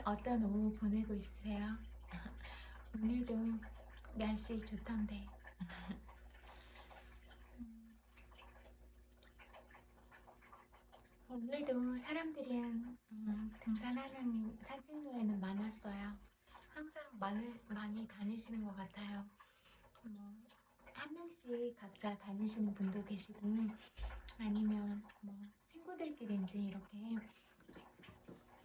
어떤 오후 보내고 있으세요? 오늘도 날씨 좋던데. 오늘도 사람들이 등산하는 산책로에는 많았어요. 항상 많이 다니시는 것 같아요. 뭐, 한 명씩 각자 다니시는 분도 계시고, 아니면 뭐 친구들끼리인지 이렇게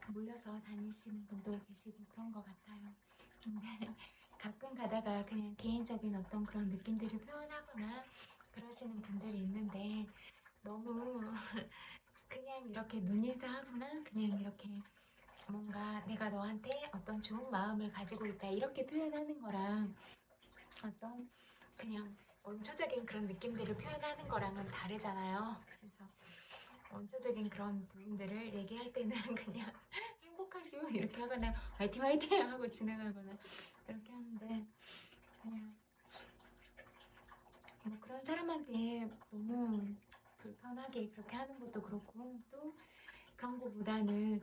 몰려서 다니시는 분도 계시고 그런 것 같아요. 근데 가끔 가다가 그냥 개인적인 어떤 그런 느낌들을 표현하거나 그러시는 분들이 있는데 너무 그냥 이렇게 눈인사하거나 그냥 이렇게 뭔가 내가 너한테 어떤 좋은 마음을 가지고 있다 이렇게 표현하는 거랑 어떤 그냥 원초적인 그런 느낌들을 표현하는 거랑은 다르잖아요. 그래서 원초적인 그런 부분들을 얘기할 때는 그냥 행복하시고 이렇게 하거나 화이팅 화이팅 하고 진행하거나 이렇게 하는데 그냥 뭐 그런 사람한테 너무 불편하게 그렇게 하는 것도 그렇고 또 그런 것보다는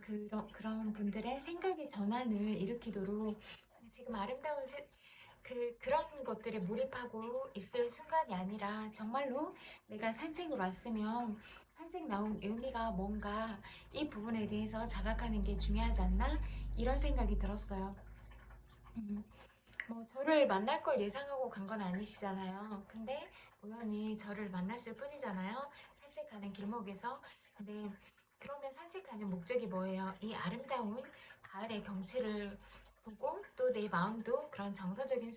그런 분들의 생각의 전환을 일으키도록 지금 아름다운 그런 것들에 몰입하고 있을 순간이 아니라 정말로 내가 산책을 왔으면 산책 나온 의미가 뭔가 이 부분에 대해서 자각하는 게 중요하지 않나 이런 생각이 들었어요. 뭐 저를 만날 걸 예상하고 간 건 아니시잖아요. 근데 우연히 저를 만났을 뿐이잖아요. 산책하는 길목에서. 근데 그러면 산책하는 목적이 뭐예요? 이 아름다운 가을의 경치를 보고 또 내 마음도 그런 정서적인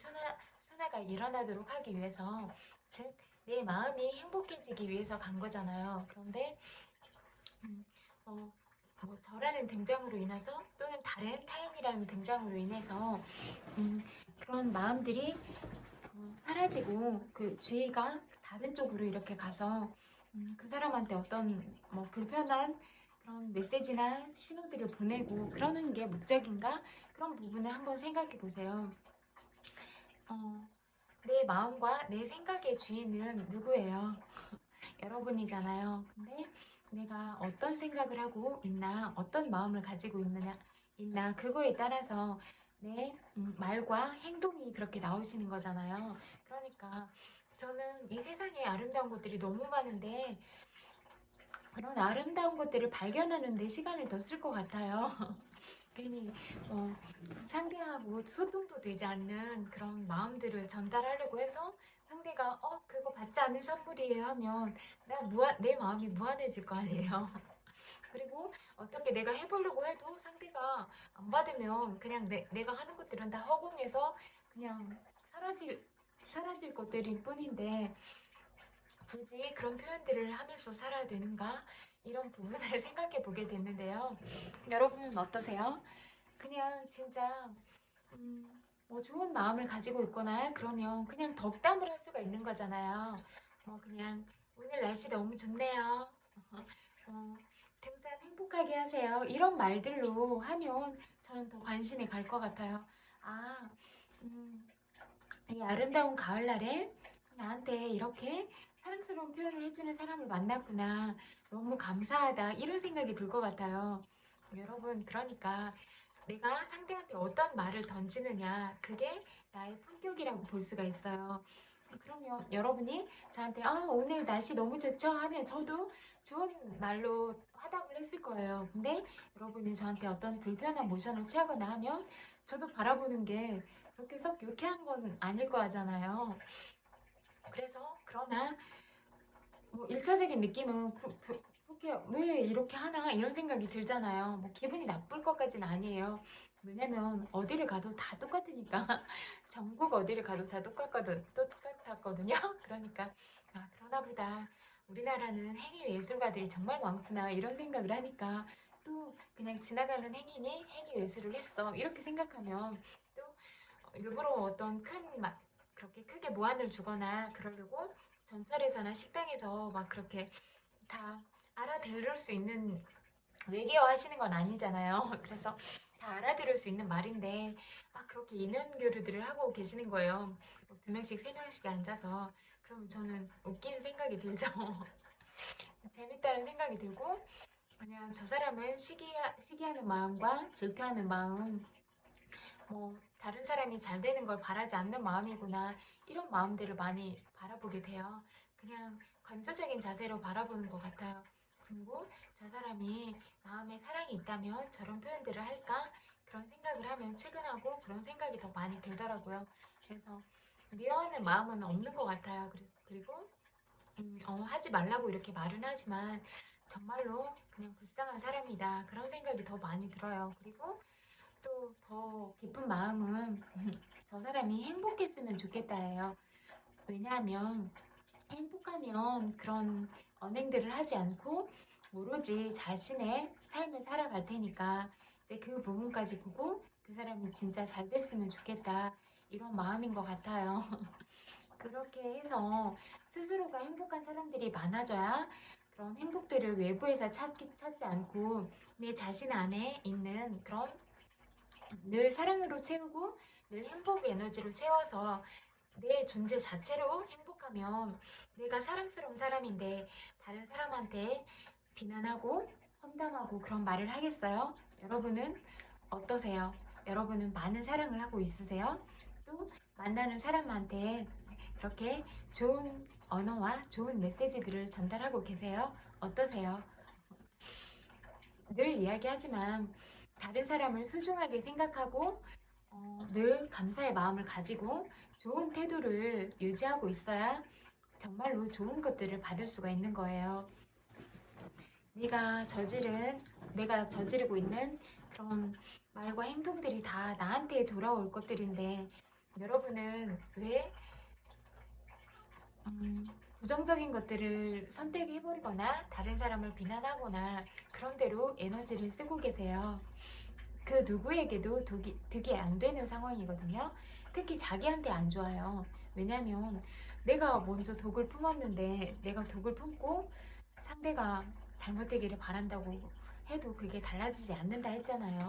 순화가 일어나도록 하기 위해서, 즉 내 마음이 행복해지기 위해서 간 거잖아요. 그런데 음, 어, 뭐 저라는 등장으로 인해서 또는 다른 타인이라는 등장으로 인해서 그런 마음들이 사라지고 그 주의가 다른 쪽으로 이렇게 가서 그 사람한테 어떤 뭐 불편한 그런 메시지나 신호들을 보내고 그러는 게 목적인가? 그런 부분을 한번 생각해 보세요. 내 마음과 내 생각의 주인은 누구예요? 여러분이잖아요. 근데 내가 어떤 생각을 하고 있나, 어떤 마음을 가지고 있나, 그거에 따라서 내 말과 행동이 그렇게 나오시는 거잖아요. 그러니까 저는 이 세상에 아름다운 것들이 너무 많은데 그런 아름다운 것들을 발견하는 데 시간을 더 쓸 것 같아요. 괜히 상대하고 소통도 되지 않는 그런 마음들을 전달하려고 해서 상대가 그거 받지 않은 선물이에요 하면 내 마음이 무한해질 거 아니에요. 그리고 어떻게 내가 해보려고 해도 상대가 안 받으면 그냥 내가 하는 것들은 다 허공에서 그냥 사라질 것들일 뿐인데 굳이 그런 표현들을 하면서 살아야 되는가? 이런 부분을 생각해 보게 됐는데요. 여러분은 어떠세요? 그냥 진짜 뭐 좋은 마음을 가지고 있거나 그러면 그냥 덕담을 할 수가 있는 거잖아요. 뭐 그냥 오늘 날씨 너무 좋네요. 어, 등산 행복하게 하세요. 이런 말들로 하면 저는 더 관심이 갈 것 같아요. 아, 음, 이 아름다운 가을날에 나한테 이렇게 사랑스러운 표현을 해주는 사람을 만났구나. 너무 감사하다. 이런 생각이 들 것 같아요. 여러분, 그러니까 내가 상대한테 어떤 말을 던지느냐, 그게 나의 품격이라고 볼 수가 있어요. 그러면 여러분이 저한테 오늘 날씨 너무 좋죠? 하면 저도 좋은 말로 화답을 했을 거예요. 근데 여러분이 저한테 어떤 불편한 모션을 취하거나 하면 저도 바라보는 게 그렇게 썩 유쾌한 건 아닐 거잖아요. 그래서 그러나 뭐 1차적인 느낌은 그렇게 왜 이렇게 하나 이런 생각이 들잖아요. 뭐 기분이 나쁠 것까지는 아니에요. 왜냐면 어디를 가도 다 똑같으니까 전국 어디를 가도 다 똑같았거든요. 그러니까 그러나 보다 우리나라는 행위 예술가들이 정말 많구나 이런 생각을 하니까 또 그냥 지나가는 행인이 행위 예술을 했어 이렇게 생각하면 또 일부러 어떤 그렇게 크게 무안을 주거나 그러려고 전철에서나 식당에서 막 그렇게 다 알아들을 수 있는 외계어 하시는 건 아니잖아요. 그래서 다 알아들을 수 있는 말인데 막 그렇게 이면교류들을 하고 계시는 거예요. 뭐 두 명씩 세 명씩 앉아서 그럼 저는 웃기는 생각이 들죠. 재밌다는 생각이 들고 그냥 저 사람을 시기하는 마음과 질투하는 마음, 뭐 다른 사람이 잘 되는 걸 바라지 않는 마음이구나, 이런 마음들을 많이 바라보게 돼요. 그냥 관조적인 자세로 바라보는 것 같아요. 그리고 저 사람이 마음에 사랑이 있다면 저런 표현들을 할까? 그런 생각을 하면 측은하고 그런 생각이 더 많이 들더라고요. 그래서 미워하는 마음은 없는 것 같아요. 그리고 하지 말라고 이렇게 말은 하지만 정말로 그냥 불쌍한 사람이다, 그런 생각이 더 많이 들어요. 그리고 또 더 깊은 마음은 저 사람이 행복했으면 좋겠다예요. 왜냐하면 행복하면 그런 언행들을 하지 않고 오로지 자신의 삶을 살아갈 테니까 이제 그 부분까지 보고 그 사람이 진짜 잘 됐으면 좋겠다, 이런 마음인 것 같아요. 그렇게 해서 스스로가 행복한 사람들이 많아져야 그런 행복들을 외부에서 찾지 않고 내 자신 안에 있는 그런, 늘 사랑으로 채우고 늘 행복 에너지로 채워서 내 존재 자체로 행복하면 내가 사랑스러운 사람인데 다른 사람한테 비난하고 험담하고 그런 말을 하겠어요? 여러분은 어떠세요? 여러분은 많은 사랑을 하고 있으세요? 또 만나는 사람한테 그렇게 좋은 언어와 좋은 메시지들을 전달하고 계세요? 어떠세요? 늘 이야기하지만 다른 사람을 소중하게 생각하고 늘 감사의 마음을 가지고 좋은 태도를 유지하고 있어야 정말로 좋은 것들을 받을 수가 있는 거예요. 내가 저지르고 있는 그런 말과 행동들이 다 나한테 돌아올 것들인데 여러분은 왜 부정적인 것들을 선택해버리거나 다른 사람을 비난하거나 그런 대로 에너지를 쓰고 계세요? 그 누구에게도 득이 안 되는 상황이거든요. 특히 자기한테 안 좋아요. 왜냐면 내가 먼저 독을 품었는데 내가 독을 품고 상대가 잘못되기를 바란다고 해도 그게 달라지지 않는다 했잖아요.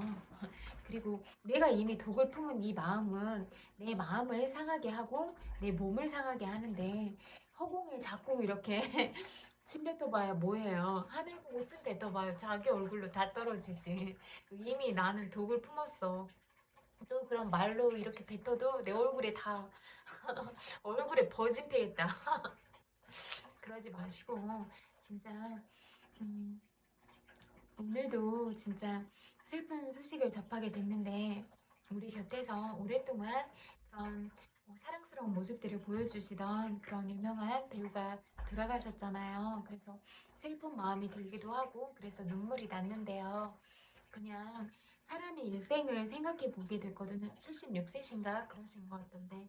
그리고 내가 이미 독을 품은 이 마음은 내 마음을 상하게 하고 내 몸을 상하게 하는데 허공에 자꾸 이렇게 침 뱉어봐야 뭐예요? 하늘 보고 침 뱉어봐요. 자기 얼굴로 다 떨어지지. 이미 나는 독을 품었어. 또 그런 말로 이렇게 뱉어도 내 얼굴에 다 얼굴에 버진 피했다. 그러지 마시고 진짜 음, 오늘도 진짜 슬픈 소식을 접하게 됐는데 우리 곁에서 오랫동안 그런 사랑스러운 모습들을 보여주시던 그런 유명한 배우가 돌아가셨잖아요. 그래서 슬픈 마음이 들기도 하고 그래서 눈물이 났는데요. 그냥 사람의 일생을 생각해 보게 됐거든요. 76세신가 그러신 것 같던데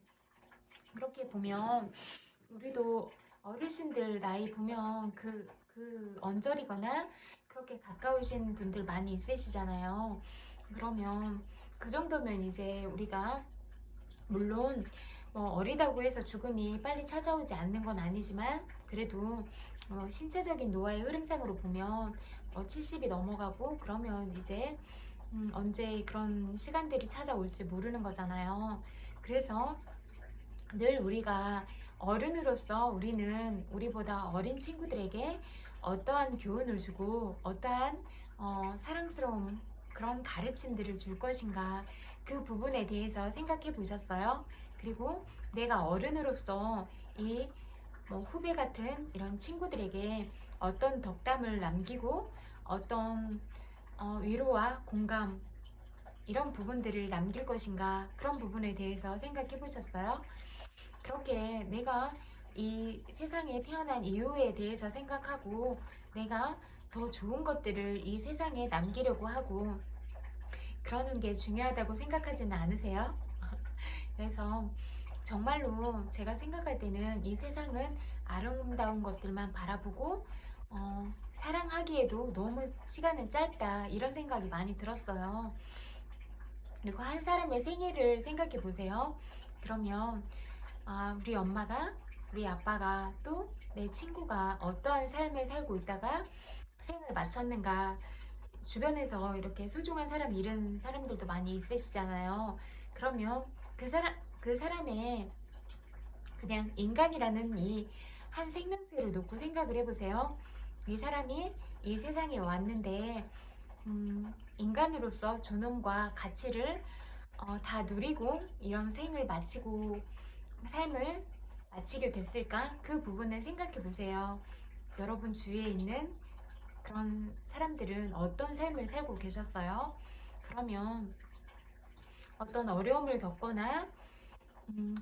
그렇게 보면 우리도 어르신들 나이 보면 그 언저리거나 그렇게 가까우신 분들 많이 있으시잖아요. 그러면 그 정도면 이제 우리가 물론 뭐 어리다고 해서 죽음이 빨리 찾아오지 않는 건 아니지만 그래도 신체적인 노화의 흐름상으로 보면 70이 넘어가고 그러면 이제 언제 그런 시간들이 찾아올지 모르는 거잖아요. 그래서 늘 우리가 어른으로서 우리는 우리보다 어린 친구들에게 어떠한 교훈을 주고 어떠한 사랑스러운 그런 가르침들을 줄 것인가, 그 부분에 대해서 생각해 보셨어요? 그리고 내가 어른으로서 이 후배 같은 이런 친구들에게 어떤 덕담을 남기고 어떤 위로와 공감 이런 부분들을 남길 것인가, 그런 부분에 대해서 생각해 보셨어요? 그렇게 내가 이 세상에 태어난 이유에 대해서 생각하고 내가 더 좋은 것들을 이 세상에 남기려고 하고 그러는 게 중요하다고 생각하지는 않으세요? 그래서 정말로 제가 생각할 때는 이 세상은 아름다운 것들만 바라보고 사랑하기에도 너무 시간은 짧다, 이런 생각이 많이 들었어요. 그리고 한 사람의 생애를 생각해 보세요. 그러면 우리 엄마가, 우리 아빠가, 또 내 친구가 어떠한 삶을 살고 있다가 생을 마쳤는가, 주변에서 이렇게 소중한 사람 잃은 사람들도 많이 있으시잖아요. 그러면 그 사람의 그냥 인간이라는 이 한 생명체를 놓고 생각을 해보세요. 이 사람이 이 세상에 왔는데 인간으로서 존엄과 가치를 다 누리고 이런 생을 마치고 삶을 마치게 됐을까? 그 부분을 생각해 보세요. 여러분 주위에 있는 그런 사람들은 어떤 삶을 살고 계셨어요? 그러면 어떤 어려움을 겪거나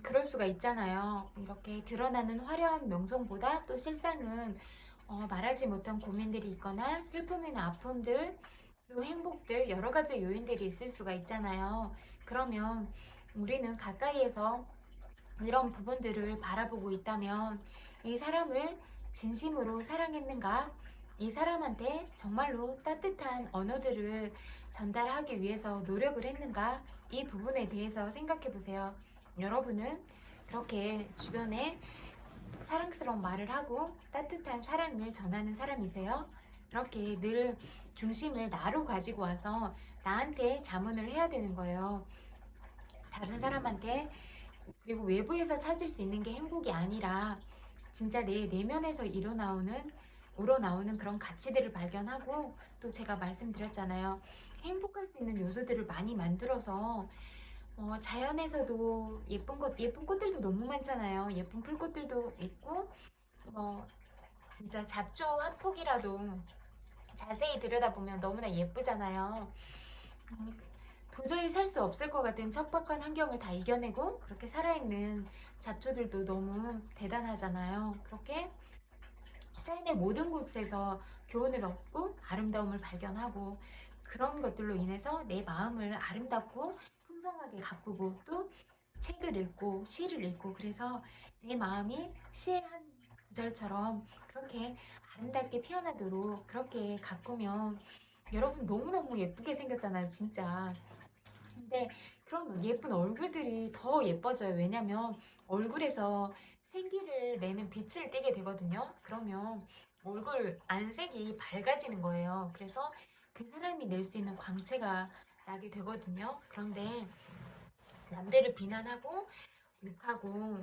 그럴 수가 있잖아요. 이렇게 드러나는 화려한 명성보다 또 실상은 말하지 못한 고민들이 있거나 슬픔이나 아픔들, 또 행복들, 여러 가지 요인들이 있을 수가 있잖아요. 그러면 우리는 가까이에서 이런 부분들을 바라보고 있다면 이 사람을 진심으로 사랑했는가? 이 사람한테 정말로 따뜻한 언어들을 전달하기 위해서 노력을 했는가? 이 부분에 대해서 생각해 보세요. 여러분은 그렇게 주변에 사랑스러운 말을 하고 따뜻한 사랑을 전하는 사람이세요? 이렇게 늘 중심을 나로 가지고 와서 나한테 자문을 해야 되는 거예요. 다른 사람한테 그리고 외부에서 찾을 수 있는 게 행복이 아니라 진짜 내 내면에서 우러나오는 그런 가치들을 발견하고 또 제가 말씀드렸잖아요. 행복할 수 있는 요소들을 많이 만들어서 자연에서도 예쁜 꽃들도 너무 많잖아요. 예쁜 풀꽃들도 있고, 진짜 잡초 한 폭이라도 자세히 들여다보면 너무나 예쁘잖아요. 음, 도저히 살 수 없을 것 같은 척박한 환경을 다 이겨내고 그렇게 살아있는 잡초들도 너무 대단하잖아요. 그렇게 삶의 모든 곳에서 교훈을 얻고 아름다움을 발견하고 그런 것들로 인해서 내 마음을 아름답고 풍성하게 가꾸고 또 책을 읽고 시를 읽고 그래서 내 마음이 시의 한 구절처럼 그렇게 아름답게 피어나도록 그렇게 가꾸면 여러분 너무너무 예쁘게 생겼잖아요, 진짜. 근데 그런 예쁜 얼굴들이 더 예뻐져요. 왜냐면 얼굴에서 생기를 내는 빛을 띠게 되거든요. 그러면 얼굴 안색이 밝아지는 거예요. 그래서 그 사람이 낼 수 있는 광채가 나게 되거든요. 그런데 남들을 비난하고 욕하고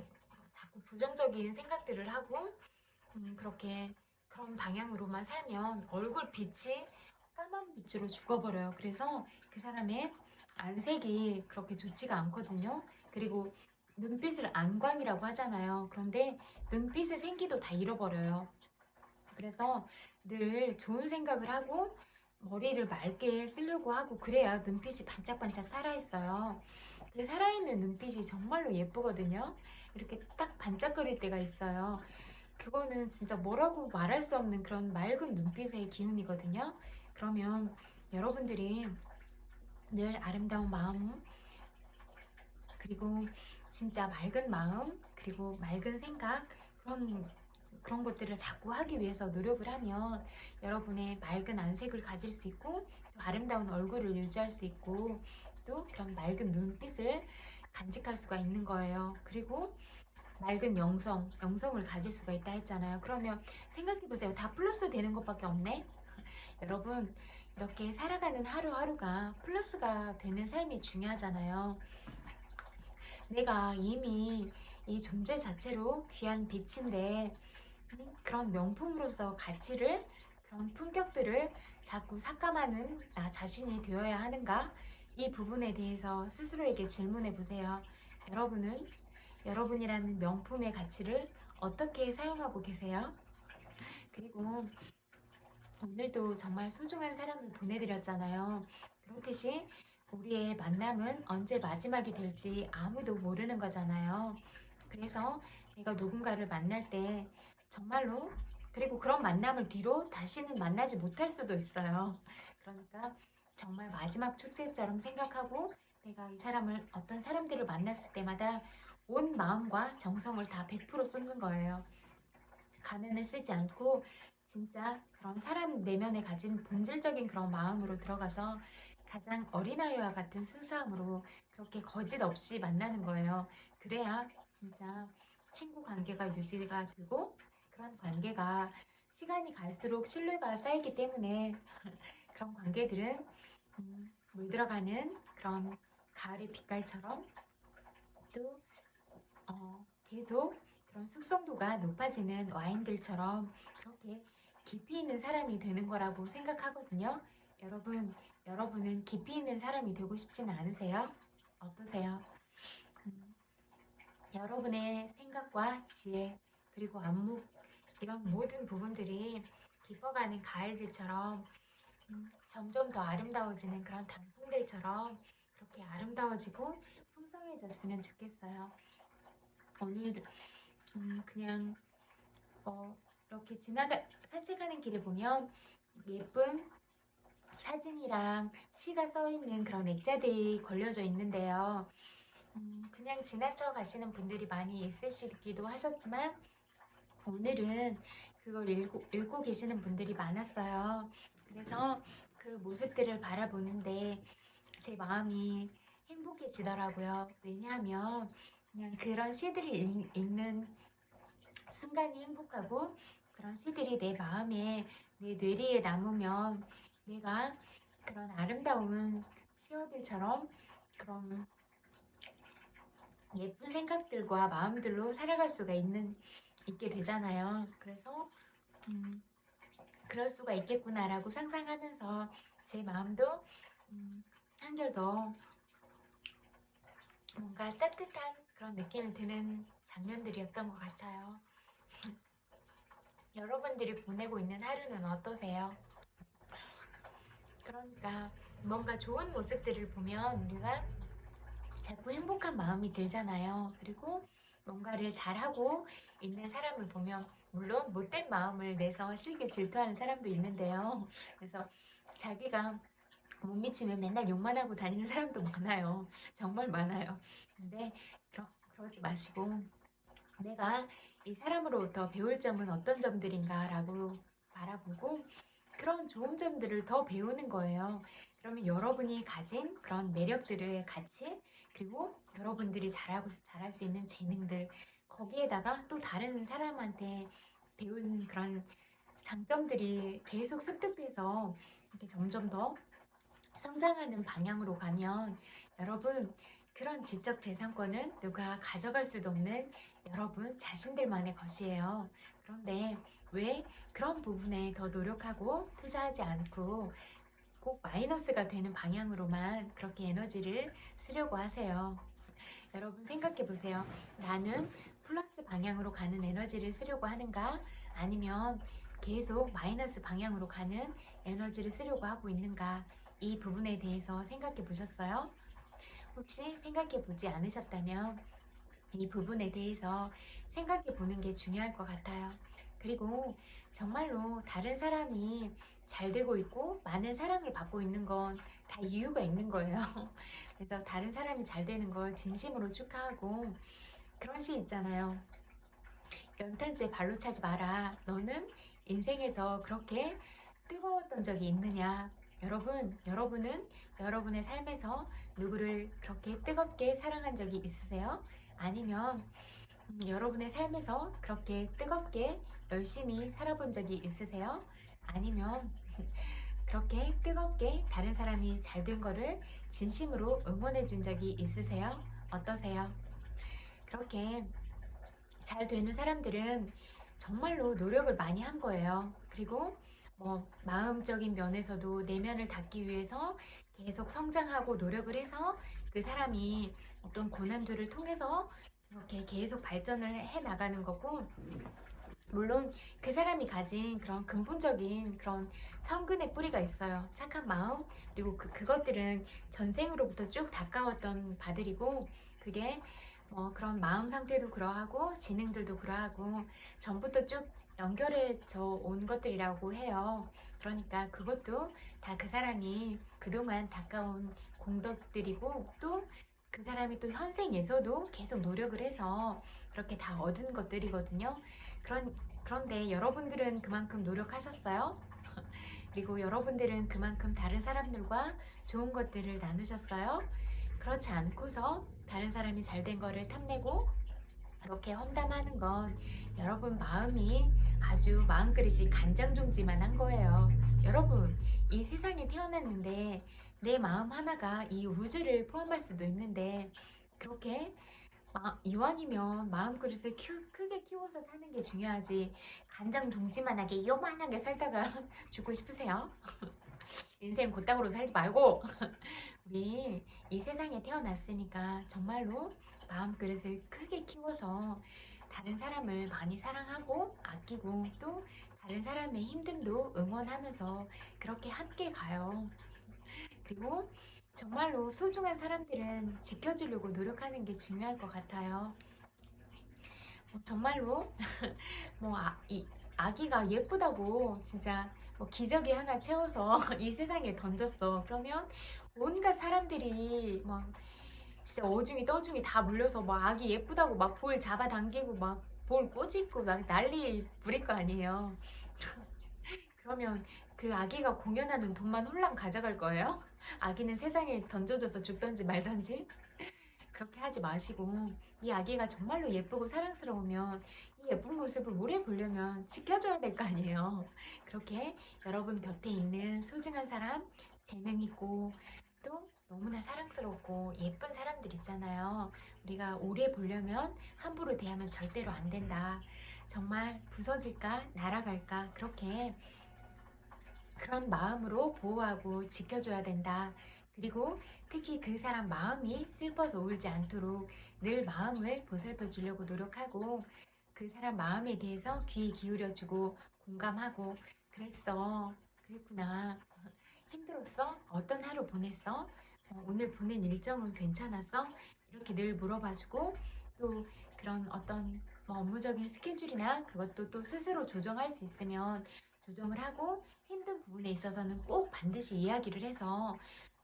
자꾸 부정적인 생각들을 하고 그렇게 그런 방향으로만 살면 얼굴 빛이 까만 빛으로 죽어버려요. 그래서 그 사람의 안색이 그렇게 좋지가 않거든요. 그리고 눈빛을 안광이라고 하잖아요. 그런데 눈빛의 생기도 다 잃어버려요. 그래서 늘 좋은 생각을 하고 머리를 맑게 쓰려고 하고 그래야 눈빛이 반짝반짝 살아있어요. 그 살아있는 눈빛이 정말로 예쁘거든요. 이렇게 딱 반짝거릴 때가 있어요. 그거는 진짜 뭐라고 말할 수 없는 그런 맑은 눈빛의 기운이거든요. 그러면 여러분들이 늘 아름다운 마음, 그리고 진짜 맑은 마음, 그리고 맑은 생각, 그런 것들을 자꾸 하기 위해서 노력을 하면 여러분의 맑은 안색을 가질 수 있고, 또 아름다운 얼굴을 유지할 수 있고, 또 그런 맑은 눈빛을 간직할 수가 있는 거예요. 그리고 맑은 영성을 가질 수가 있다 했잖아요. 그러면 생각해보세요. 다 플러스 되는 것밖에 없네? 여러분, 이렇게 살아가는 하루하루가 플러스가 되는 삶이 중요하잖아요. 내가 이미 이 존재 자체로 귀한 빛인데, 그런 명품으로서 가치를, 그런 품격들을 자꾸 삭감하는 나 자신이 되어야 하는가? 이 부분에 대해서 스스로에게 질문해 보세요. 여러분은 여러분이라는 명품의 가치를 어떻게 사용하고 계세요? 그리고 오늘도 정말 소중한 사람을 보내드렸잖아요. 그렇듯이 우리의 만남은 언제 마지막이 될지 아무도 모르는 거잖아요. 그래서 내가 누군가를 만날 때 정말로 그리고 그런 만남을 뒤로 다시는 만나지 못할 수도 있어요. 그러니까 정말 마지막 축제처럼 생각하고 내가 이 사람을 어떤 사람들을 만났을 때마다 온 마음과 정성을 다 100% 쏟는 거예요. 가면을 쓰지 않고 진짜 그런 사람 내면에 가진 본질적인 그런 마음으로 들어가서 가장 어린아이와 같은 순수함으로 그렇게 거짓 없이 만나는 거예요. 그래야 진짜 친구 관계가 유지가 되고 그런 관계가 시간이 갈수록 신뢰가 쌓이기 때문에 그런 관계들은 물들어가는 그런 가을의 빛깔처럼 또 계속 그런 숙성도가 높아지는 와인들처럼 그렇게 깊이 있는 사람이 되는 거라고 생각하거든요. 여러분은 깊이 있는 사람이 되고 싶지는 않으세요? 어떠세요? 음, 여러분의 생각과 지혜, 그리고 안목, 이런 모든 부분들이 깊어가는 가을들처럼 점점 더 아름다워지는 그런 단풍들처럼 그렇게 아름다워지고 풍성해졌으면 좋겠어요. 오늘 그냥 이렇게 산책하는 길에 보면 예쁜 사진이랑 시가 써있는 그런 액자들이 걸려져 있는데요. 그냥 지나쳐 가시는 분들이 많이 있으시기도 하셨지만 오늘은 그걸 읽고 계시는 분들이 많았어요. 그래서 그 모습들을 바라보는데 제 마음이 행복해지더라고요. 왜냐하면 그냥 그런 시들을 읽는 순간이 행복하고 그런 시들이 내 마음에, 내 뇌리에 남으면 내가 그런 아름다운 시어들처럼 그런 예쁜 생각들과 마음들로 살아갈 수가 있게 되잖아요. 그래서 그럴 수가 있겠구나라고 상상하면서 제 마음도 한결 더 뭔가 따뜻한 그런 느낌이 드는 장면들이었던 것 같아요. 여러분들이 보내고 있는 하루는 어떠세요? 그러니까 뭔가 좋은 모습들을 보면 우리가 자꾸 행복한 마음이 들잖아요. 그리고 뭔가를 잘하고 있는 사람을 보면 물론 못된 마음을 내서 시기 질투하는 사람도 있는데요. 그래서 자기가 못 미치면 맨날 욕만 하고 다니는 사람도 많아요. 정말 많아요. 근데 그러지 마시고 내가 이 사람으로부터 배울 점은 어떤 점들인가 라고 바라보고 그런 좋은 점들을 더 배우는 거예요. 그러면 여러분이 가진 그런 매력들을 같이, 그리고 여러분들이 잘할 수 있는 재능들, 거기에다가 또 다른 사람한테 배운 그런 장점들이 계속 습득돼서 이렇게 점점 더 성장하는 방향으로 가면 여러분, 그런 지적 재산권은 누가 가져갈 수도 없는 여러분 자신들만의 것이에요. 그런데 왜 그런 부분에 더 노력하고 투자하지 않고 꼭 마이너스가 되는 방향으로만 그렇게 에너지를 쓰려고 하세요? 여러분 생각해 보세요. 나는 플러스 방향으로 가는 에너지를 쓰려고 하는가? 아니면 계속 마이너스 방향으로 가는 에너지를 쓰려고 하고 있는가? 이 부분에 대해서 생각해 보셨어요? 혹시 생각해 보지 않으셨다면 이 부분에 대해서 생각해 보는 게 중요할 것 같아요. 그리고 정말로 다른 사람이 잘 되고 있고 많은 사랑을 받고 있는 건 다 이유가 있는 거예요. 그래서 다른 사람이 잘 되는 걸 진심으로 축하하고 그런 시 있잖아요. 연탄재 발로 차지 마라. 너는 인생에서 그렇게 뜨거웠던 적이 있느냐? 여러분은 여러분의 삶에서 누구를 그렇게 뜨겁게 사랑한 적이 있으세요? 아니면 여러분의 삶에서 그렇게 뜨겁게 열심히 살아본 적이 있으세요? 아니면 그렇게 뜨겁게 다른 사람이 잘 된 거를 진심으로 응원해 준 적이 있으세요? 어떠세요? 그렇게 잘 되는 사람들은 정말로 노력을 많이 한 거예요. 그리고 마음적인 면에서도 내면을 닫기 위해서 계속 성장하고 노력을 해서 그 사람이 어떤 고난들을 통해서 이렇게 계속 발전을 해 나가는 거고, 물론 그 사람이 가진 그런 근본적인 그런 성근의 뿌리가 있어요. 착한 마음, 그리고 그것들은 전생으로부터 쭉 닦아왔던 바들이고, 그게 그런 마음 상태도 그러하고 지능들도 그러하고 전부터 쭉 연결해져 온 것들이라고 해요. 그러니까 그것도 다 그 사람이 그동안 닦아온 공덕들이고, 또 그 사람이 또 현생에서도 계속 노력을 해서 그렇게 다 얻은 것들이거든요. 그런데 여러분들은 그만큼 노력하셨어요? 그리고 여러분들은 그만큼 다른 사람들과 좋은 것들을 나누셨어요? 그렇지 않고서 다른 사람이 잘된 거를 탐내고 그렇게 험담하는 건 여러분 마음이 아주 마음그릇이 간장종지만 한 거예요. 여러분, 이 세상에 태어났는데 내 마음 하나가 이 우주를 포함할 수도 있는데 그렇게 이왕이면 마음그릇을 크게 키워서 사는 게 중요하지. 간장 동지만하게 요만하게 살다가 죽고 싶으세요? 인생 곧땅으로 살지 말고 우리 이 세상에 태어났으니까 정말로 마음그릇을 크게 키워서 다른 사람을 많이 사랑하고 아끼고 또 다른 사람의 힘듦도 응원하면서 그렇게 함께 가요. 그리고 정말로 소중한 사람들은 지켜주려고 노력하는 게 중요할 것 같아요. 정말로 이 아기가 예쁘다고 진짜 기저귀 하나 채워서 이 세상에 던졌어. 그러면 온갖 사람들이 막 진짜 어중이 떠중이 다 몰려서 막 아기 예쁘다고 막 볼 잡아당기고 막 볼 꼬집고 막 난리 부릴 거 아니에요. 그러면 그 아기가 공연하는 돈만 홀랑 가져갈 거예요? 아기는 세상에 던져져서 죽던지 말던지? 그렇게 하지 마시고 이 아기가 정말로 예쁘고 사랑스러우면 이 예쁜 모습을 오래 보려면 지켜줘야 될 거 아니에요. 그렇게 여러분 곁에 있는 소중한 사람, 재능 있고 또 너무나 사랑스럽고 예쁜 사람들 있잖아요. 우리가 오래 보려면 함부로 대하면 절대로 안 된다. 정말 부서질까 날아갈까 그렇게 그런 마음으로 보호하고 지켜줘야 된다. 그리고 특히 그 사람 마음이 슬퍼서 울지 않도록 늘 마음을 보살펴 주려고 노력하고 그 사람 마음에 대해서 귀 기울여주고 공감하고 그랬어. 그랬구나. 힘들었어? 어떤 하루 보냈어? 오늘 보낸 일정은 괜찮았어? 이렇게 늘 물어봐주고 또 그런 어떤 업무적인 스케줄이나 그것도 또 스스로 조정할 수 있으면 조정을 하고 힘든 부분에 있어서는 꼭 반드시 이야기를 해서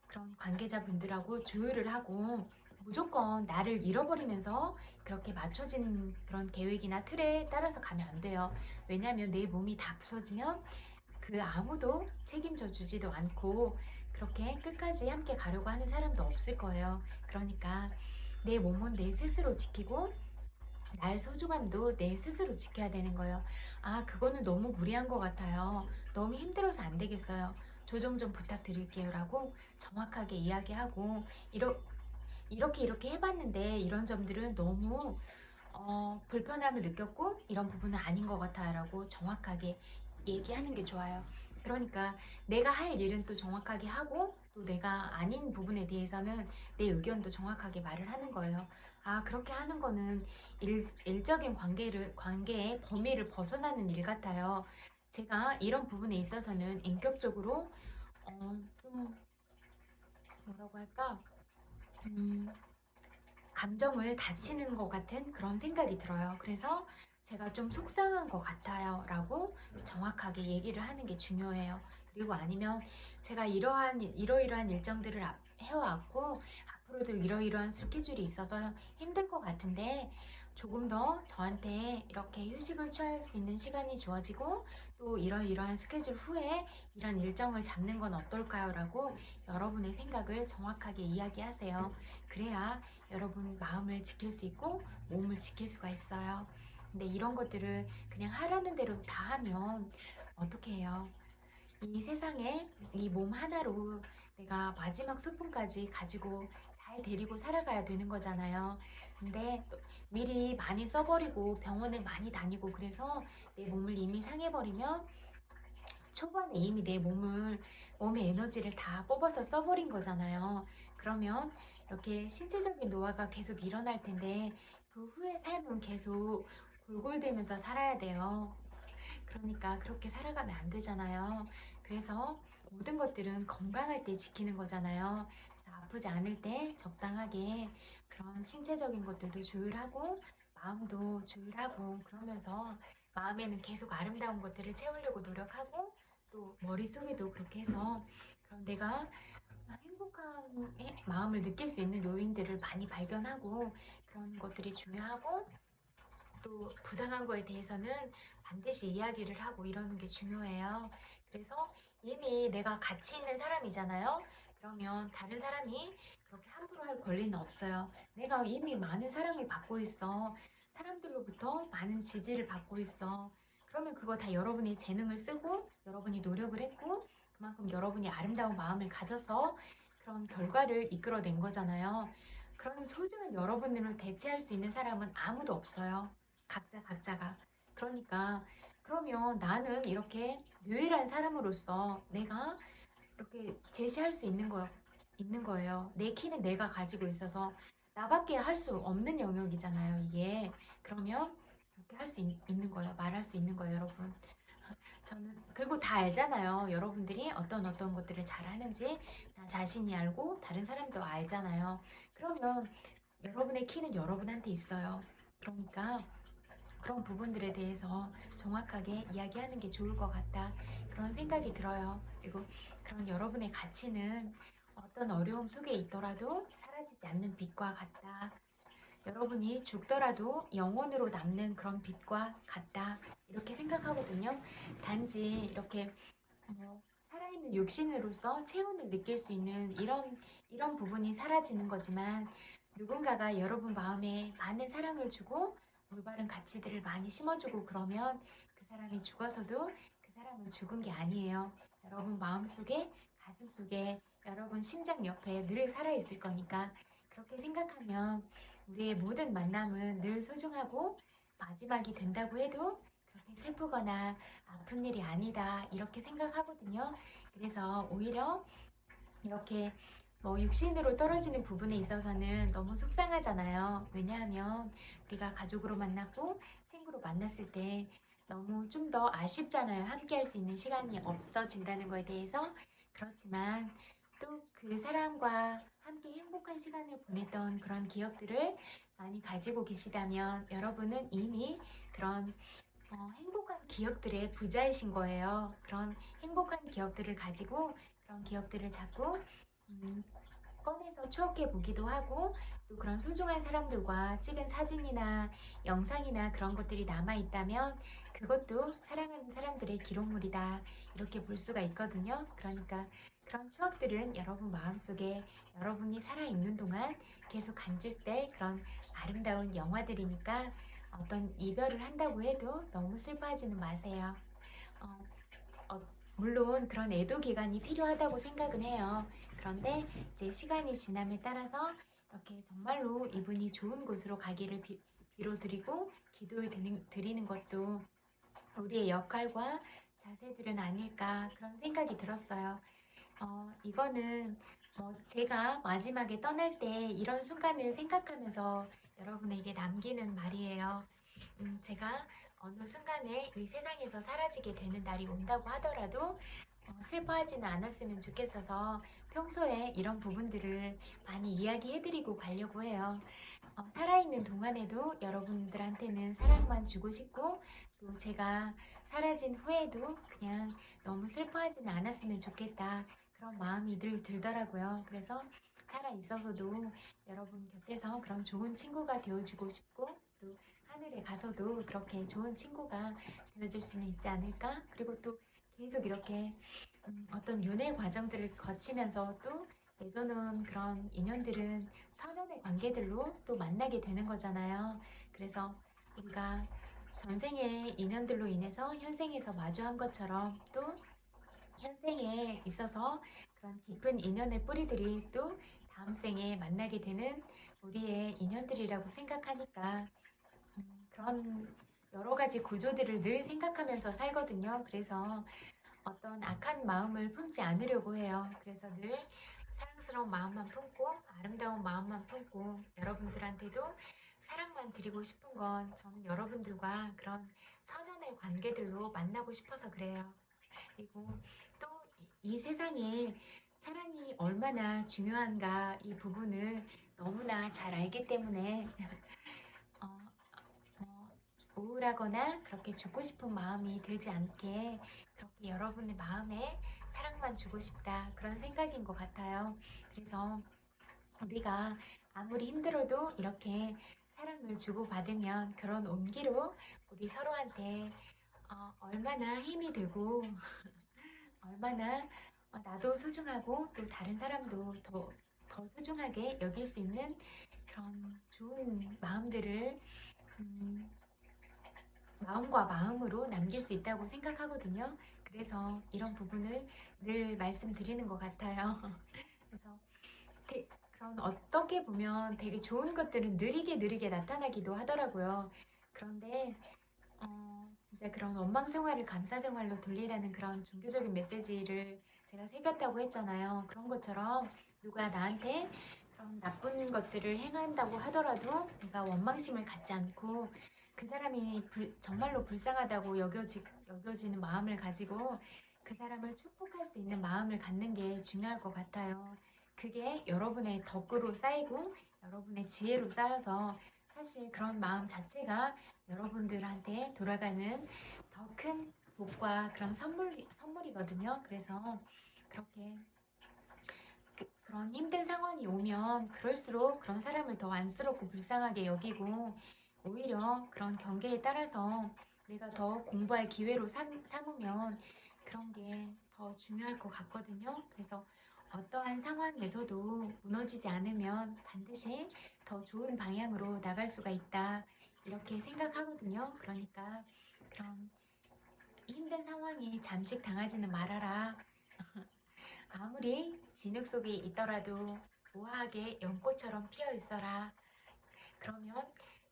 그런 관계자분들하고 조율을 하고 무조건 나를 잃어버리면서 그렇게 맞춰진 그런 계획이나 틀에 따라서 가면 안 돼요. 왜냐하면 내 몸이 다 부서지면 그 아무도 책임져 주지도 않고 그렇게 끝까지 함께 가려고 하는 사람도 없을 거예요. 그러니까 내 몸은 내 스스로 지키고 나의 소중함도 내 스스로 지켜야 되는 거예요. 그거는 너무 무리한 것 같아요. 너무 힘들어서 안 되겠어요. 조정 좀 부탁드릴게요. 라고 정확하게 이야기하고, 이렇게 해봤는데 이런 점들은 너무 불편함을 느꼈고 이런 부분은 아닌 것 같아요. 라고 정확하게 얘기하는 게 좋아요. 그러니까 내가 할 일은 또 정확하게 하고 또 내가 아닌 부분에 대해서는 내 의견도 정확하게 말을 하는 거예요. 그렇게 하는 거는 일적인 관계의 범위를 벗어나는 일 같아요. 제가 이런 부분에 있어서는 인격적으로, 좀, 뭐라고 할까? 감정을 다치는 것 같은 그런 생각이 들어요. 그래서 제가 좀 속상한 것 같아요. 라고 정확하게 얘기를 하는 게 중요해요. 그리고 아니면 제가 이러이러한 일정들을 해왔고, 앞으로도 이러이러한 스케줄이 있어서 힘들 것 같은데, 조금 더 저한테 이렇게 휴식을 취할 수 있는 시간이 주어지고, 또 이러이러한 스케줄 후에 이런 일정을 잡는 건 어떨까요? 라고 여러분의 생각을 정확하게 이야기하세요. 그래야 여러분 마음을 지킬 수 있고 몸을 지킬 수가 있어요. 근데 이런 것들을 그냥 하라는 대로 다 하면 어떻게 해요? 이 세상에 이 몸 하나로 내가 마지막 소풍까지 가지고 잘 데리고 살아가야 되는 거잖아요. 근데 미리 많이 써버리고 병원을 많이 다니고 그래서 내 몸을 이미 상해버리면 초반에 이미 내 몸의 에너지를 다 뽑아서 써버린 거잖아요. 그러면 이렇게 신체적인 노화가 계속 일어날 텐데 그 후에 삶은 계속 골골대면서 살아야 돼요. 그러니까 그렇게 살아가면 안 되잖아요. 그래서 모든 것들은 건강할 때 지키는 거잖아요. 그래서 아프지 않을 때 적당하게 그런 신체적인 것들도 조율하고 마음도 조율하고 그러면서 마음에는 계속 아름다운 것들을 채우려고 노력하고 또 머릿속에도 그렇게 해서 그럼 내가 행복한 마음을 느낄 수 있는 요인들을 많이 발견하고 그런 것들이 중요하고 또 부당한 거에 대해서는 반드시 이야기를 하고 이러는 게 중요해요. 그래서 이미 내가 가치 있는 사람이잖아요. 그러면 다른 사람이 그렇게 함부로 할 권리는 없어요. 내가 이미 많은 사랑을 받고 있어. 사람들로부터 많은 지지를 받고 있어. 그러면 그거 다 여러분의 재능을 쓰고 여러분이 노력을 했고 그만큼 여러분이 아름다운 마음을 가져서 그런 결과를 이끌어낸 거잖아요. 그런 소중한 여러분들을 대체할 수 있는 사람은 아무도 없어요. 각자가. 그러니까 그러면 나는 이렇게 유일한 사람으로서 내가 이렇게 제시할 수 있는 거예요. 내 키는 내가 가지고 있어서 나밖에 할 수 없는 영역이잖아요, 이게. 그러면 이렇게 할 수 있는 거예요. 말할 수 있는 거예요, 여러분. 저는 그리고 다 알잖아요. 여러분들이 어떤 것들을 잘하는지 나 자신이 알고 다른 사람도 알잖아요. 그러면 여러분의 키는 여러분한테 있어요. 그러니까 그런 부분들에 대해서 정확하게 이야기하는 게 좋을 것 같다. 그런 생각이 들어요. 그리고 그런 여러분의 가치는 어떤 어려움 속에 있더라도 사라지지 않는 빛과 같다. 여러분이 죽더라도 영원으로 남는 그런 빛과 같다. 이렇게 생각하거든요. 단지 이렇게 살아있는 육신으로서 체온을 느낄 수 있는 이런 부분이 사라지는 거지만 누군가가 여러분 마음에 많은 사랑을 주고 올바른 가치들을 많이 심어주고 그러면 그 사람이 죽어서도 그 사람은 죽은 게 아니에요. 여러분 마음속에 가슴속에 여러분 심장 옆에 늘 살아있을 거니까 그렇게 생각하면 우리의 모든 만남은 늘 소중하고 마지막이 된다고 해도 그렇게 슬프거나 아픈 일이 아니다 이렇게 생각하거든요. 그래서 오히려 이렇게 육신으로 떨어지는 부분에 있어서는 너무 속상하잖아요. 왜냐하면 우리가 가족으로 만났고 친구로 만났을 때 너무 좀 더 아쉽잖아요. 함께 할 수 있는 시간이 없어진다는 거에 대해서. 그렇지만 또 그 사람과 함께 행복한 시간을 보냈던 그런 기억들을 많이 가지고 계시다면 여러분은 이미 그런 행복한 기억들의 부자이신 거예요. 그런 행복한 기억들을 가지고 그런 기억들을 자꾸 꺼내서 추억해 보기도 하고 또 그런 소중한 사람들과 찍은 사진이나 영상이나 그런 것들이 남아 있다면 그것도 사랑하는 사람들의 기록물이다 이렇게 볼 수가 있거든요. 그러니까 그런 추억들은 여러분 마음속에 여러분이 살아있는 동안 계속 간직될 그런 아름다운 영화들이니까 어떤 이별을 한다고 해도 너무 슬퍼하지는 마세요. 어, 물론 그런 애도 기간이 필요하다고 생각은 해요. 그런데 이제 시간이 지남에 따라서 이렇게 정말로 이분이 좋은 곳으로 가기를 빌어드리고 기도해 드리는 것도 우리의 역할과 자세들은 아닐까 그런 생각이 들었어요. 이거는 제가 마지막에 떠날 때 이런 순간을 생각하면서 여러분에게 남기는 말이에요. 제가 어느 순간에 이 세상에서 사라지게 되는 날이 온다고 하더라도 슬퍼하지는 않았으면 좋겠어서 평소에 이런 부분들을 많이 이야기해드리고 가려고 해요. 살아있는 동안에도 여러분들한테는 사랑만 주고 싶고 또 제가 사라진 후에도 그냥 너무 슬퍼하지는 않았으면 좋겠다 그런 마음이 늘 들더라고요. 그래서 살아있어서도 여러분 곁에서 그런 좋은 친구가 되어주고 싶고 또 하늘에 가서도 그렇게 좋은 친구가 되어줄 수는 있지 않을까? 그리고 또 계속 이렇게 어떤 윤회 과정들을 거치면서 또 맺어놓은 그런 인연들은 선연의 관계들로 또 만나게 되는 거잖아요. 그래서 우리가 전생의 인연들로 인해서 현생에서 마주한 것처럼 또 현생에 있어서 그런 깊은 인연의 뿌리들이 또 다음 생에 만나게 되는 우리의 인연들이라고 생각하니까 그런 여러 가지 구조들을 늘 생각하면서 살거든요. 그래서 어떤 악한 마음을 품지 않으려고 해요. 그래서 늘 사랑스러운 마음만 품고 아름다운 마음만 품고 여러분들한테도 사랑만 드리고 싶은 건 저는 여러분들과 그런 선연의 관계들로 만나고 싶어서 그래요. 그리고 또 이 세상에 사랑이 얼마나 중요한가 이 부분을 너무나 잘 알기 때문에 어, 우울하거나 그렇게 죽고 싶은 마음이 들지 않게 그렇게 여러분의 마음에 사랑만 주고 싶다 그런 생각인 것 같아요. 그래서 우리가 아무리 힘들어도 이렇게 사랑을 주고받으면 그런 온기로 우리 서로한테 얼마나 힘이 되고 얼마나 나도 소중하고 또 다른 사람도 더 소중하게 여길 수 있는 그런 좋은 마음들을 마음과 마음으로 남길 수 있다고 생각하거든요. 그래서 이런 부분을 늘 말씀드리는 것 같아요. 그래서 그런 어떻게 보면 되게 좋은 것들은 느리게 나타나기도 하더라고요. 그런데 진짜 그런 원망 생활을 감사 생활로 돌리라는 그런 종교적인 메시지를 제가 새겼다고 했잖아요. 그런 것처럼 누가 나한테 그런 나쁜 것들을 행한다고 하더라도 내가 원망심을 갖지 않고 그 사람이 정말로 불쌍하다고 여겨지는 마음을 가지고 그 사람을 축복할 수 있는 마음을 갖는 게 중요할 것 같아요. 그게 여러분의 덕으로 쌓이고 여러분의 지혜로 쌓여서 사실 그런 마음 자체가 여러분들한테 돌아가는 더 큰 복과 그런 선물이거든요. 그래서 그렇게 그런 힘든 상황이 오면 그럴수록 그런 사람을 더 안쓰럽고 불쌍하게 여기고 오히려 그런 경계에 따라서 내가 더 공부할 기회로 삼으면 그런 게 더 중요할 것 같거든요. 그래서 어떠한 상황에서도 무너지지 않으면 반드시 더 좋은 방향으로 나갈 수가 있다. 이렇게 생각하거든요. 그러니까 그런 힘든 상황에 잠식 당하지는 말아라. 아무리 진흙 속에 있더라도 우아하게 연꽃처럼 피어 있어라. 그러면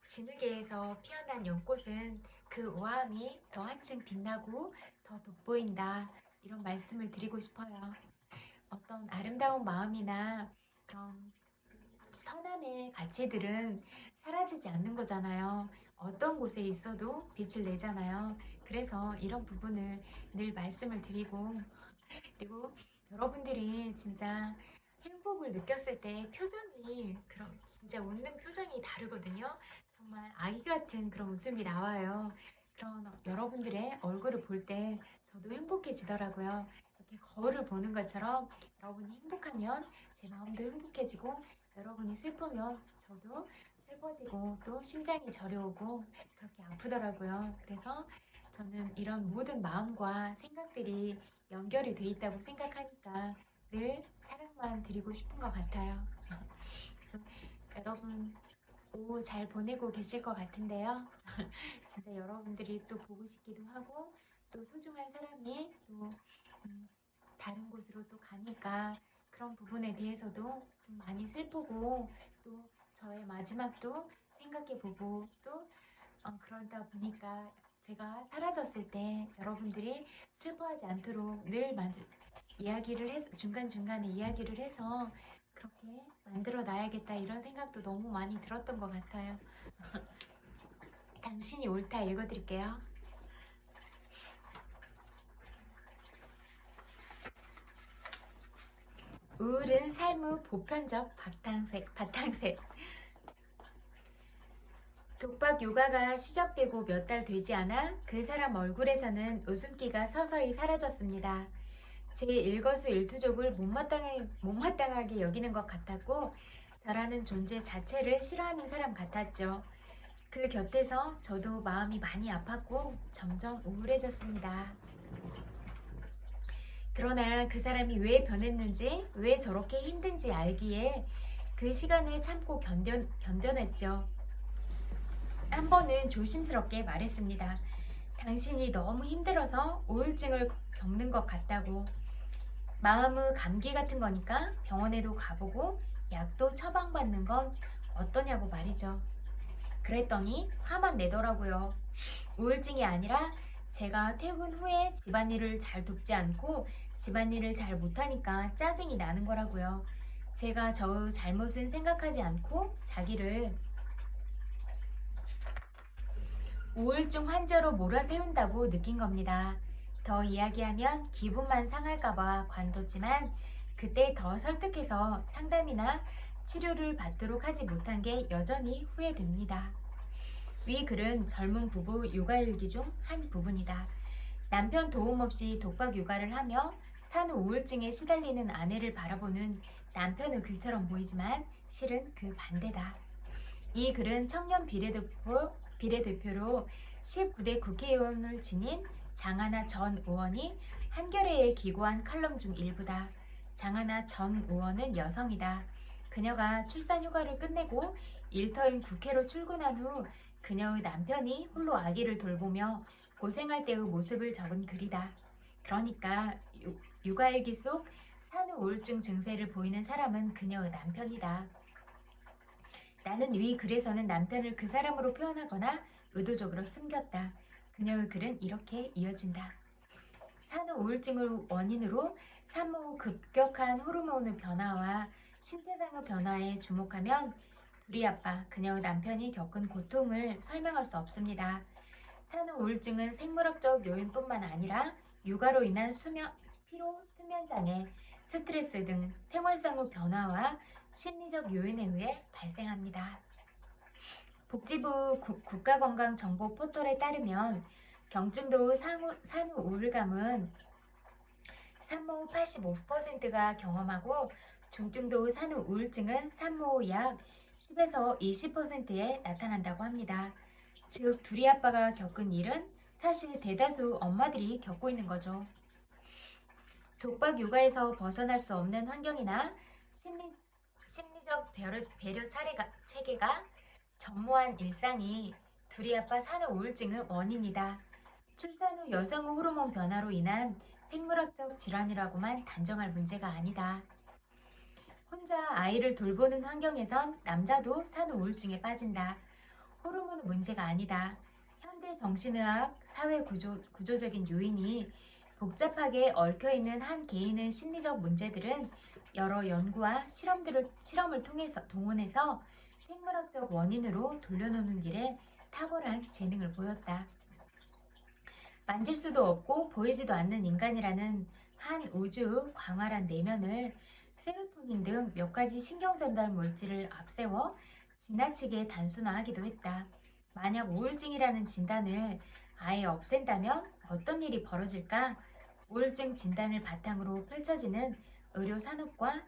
진흙에서 피어난 연꽃은 그 우아함이 더 한층 빛나고 더 돋보인다. 이런 말씀을 드리고 싶어요. 어떤 아름다운 마음이나 그런 선함의 가치들은 사라지지 않는 거잖아요. 어떤 곳에 있어도 빛을 내잖아요. 그래서 이런 부분을 늘 말씀을 드리고, 그리고 여러분들이 진짜 행복을 느꼈을 때 표정이 그런 진짜 웃는 표정이 다르거든요. 정말 아기 같은 그런 웃음이 나와요. 그런 여러분들의 얼굴을 볼 때 저도 행복해지더라고요. 이렇게 거울을 보는 것처럼 여러분이 행복하면 제 마음도 행복해지고 여러분이 슬프면 저도 슬퍼지고 또 심장이 저려오고 그렇게 아프더라고요. 그래서 저는 이런 모든 마음과 생각들이 연결이 돼 있다고 생각하니까 늘 사랑만 드리고 싶은 것 같아요. 여러분 오후 잘 보내고 계실 것 같은데요. 진짜 여러분들이 또 보고 싶기도 하고 또 소중한 사람이 또 다른 곳으로 또 가니까 그런 부분에 대해서도 좀 많이 슬프고 또 저의 마지막도 생각해보고 또 그러다 보니까 제가 사라졌을 때 여러분들이 슬퍼하지 않도록 늘 이야기를 해서 중간중간에 이야기를 해서 그렇게 만들어 놔야겠다 이런 생각도 너무 많이 들었던 것 같아요. 당신이 옳다 읽어드릴게요. 우울은 삶의 보편적 바탕색. 독박 육아가 시작되고 몇 달 되지 않아 그 사람 얼굴에서는 웃음기가 서서히 사라졌습니다. 제 일거수일투족을 못마땅하게 여기는 것 같았고 저라는 존재 자체를 싫어하는 사람 같았죠. 그 곁에서 저도 마음이 많이 아팠고 점점 우울해졌습니다. 그러나 그 사람이 왜 변했는지, 왜 저렇게 힘든지 알기에 그 시간을 참고 견뎌냈죠. 한 번은 조심스럽게 말했습니다. 당신이 너무 힘들어서 우울증을 겪는 것 같다고. 마음의 감기 같은 거니까 병원에도 가보고 약도 처방받는 건 어떠냐고 말이죠. 그랬더니 화만 내더라고요. 우울증이 아니라 제가 퇴근 후에 집안일을 잘 돕지 않고 집안일을 잘 못하니까 짜증이 나는 거라고요. 제가 저의 잘못은 생각하지 않고 자기를 우울증 환자로 몰아세운다고 느낀 겁니다. 더 이야기하면 기분만 상할까봐 관뒀지만 그때 더 설득해서 상담이나 치료를 받도록 하지 못한 게 여전히 후회됩니다. 위 글은 젊은 부부 육아일기 중 한 부분이다. 남편 도움 없이 독박 육아를 하며 산후 우울증에 시달리는 아내를 바라보는 남편의 글처럼 보이지만 실은 그 반대다. 이 글은 청년 비례대표로 19대 국회의원을 지닌 장하나 전 의원이 한겨레에 기고한 칼럼 중 일부다. 장하나 전 의원은 여성이다. 그녀가 출산휴가를 끝내고 일터인 국회로 출근한 후 그녀의 남편이 홀로 아기를 돌보며 고생할 때의 모습을 적은 글이다. 그러니까 육아일기 속 산후 우울증 증세를 보이는 사람은 그녀의 남편이다. 나는 위 글에서는 남편을 그 사람으로 표현하거나 의도적으로 숨겼다. 그녀의 글은 이렇게 이어진다. 산후 우울증을 원인으로 산모 급격한 호르몬의 변화와 신체상의 변화에 주목하면 둘이 아빠, 그녀의 남편이 겪은 고통을 설명할 수 없습니다. 산후 우울증은 생물학적 요인뿐만 아니라 육아로 인한 수면, 피로, 수면장애, 스트레스 등 생활상의 변화와 심리적 요인에 의해 발생합니다. 복지부 국가건강정보 포털에 따르면 경증도 산후 우울감은 산모 85%가 경험하고 중증도 산후 우울증은 산모 약 10에서 20%에 나타난다고 합니다. 즉, 둘이 아빠가 겪은 일은 사실 대다수 엄마들이 겪고 있는 거죠. 독박 육아에서 벗어날 수 없는 환경이나 심리적 배려 체계가 전무한 일상이 둘이 아빠 산후 우울증의 원인이다. 출산 후 여성의 호르몬 변화로 인한 생물학적 질환이라고만 단정할 문제가 아니다. 혼자 아이를 돌보는 환경에선 남자도 산후 우울증에 빠진다. 호르몬은 문제가 아니다. 현대 정신의학, 사회 구조적인 요인이 복잡하게 얽혀있는 한 개인의 심리적 문제들은 여러 연구와 실험을 동원해서 생물학적 원인으로 돌려놓는 일에 탁월한 재능을 보였다. 만질 수도 없고 보이지도 않는 인간이라는 한 우주의 광활한 내면을 세로토닌 등 몇 가지 신경전달 물질을 앞세워 지나치게 단순화하기도 했다. 만약 우울증이라는 진단을 아예 없앤다면 어떤 일이 벌어질까? 우울증 진단을 바탕으로 펼쳐지는 의료산업과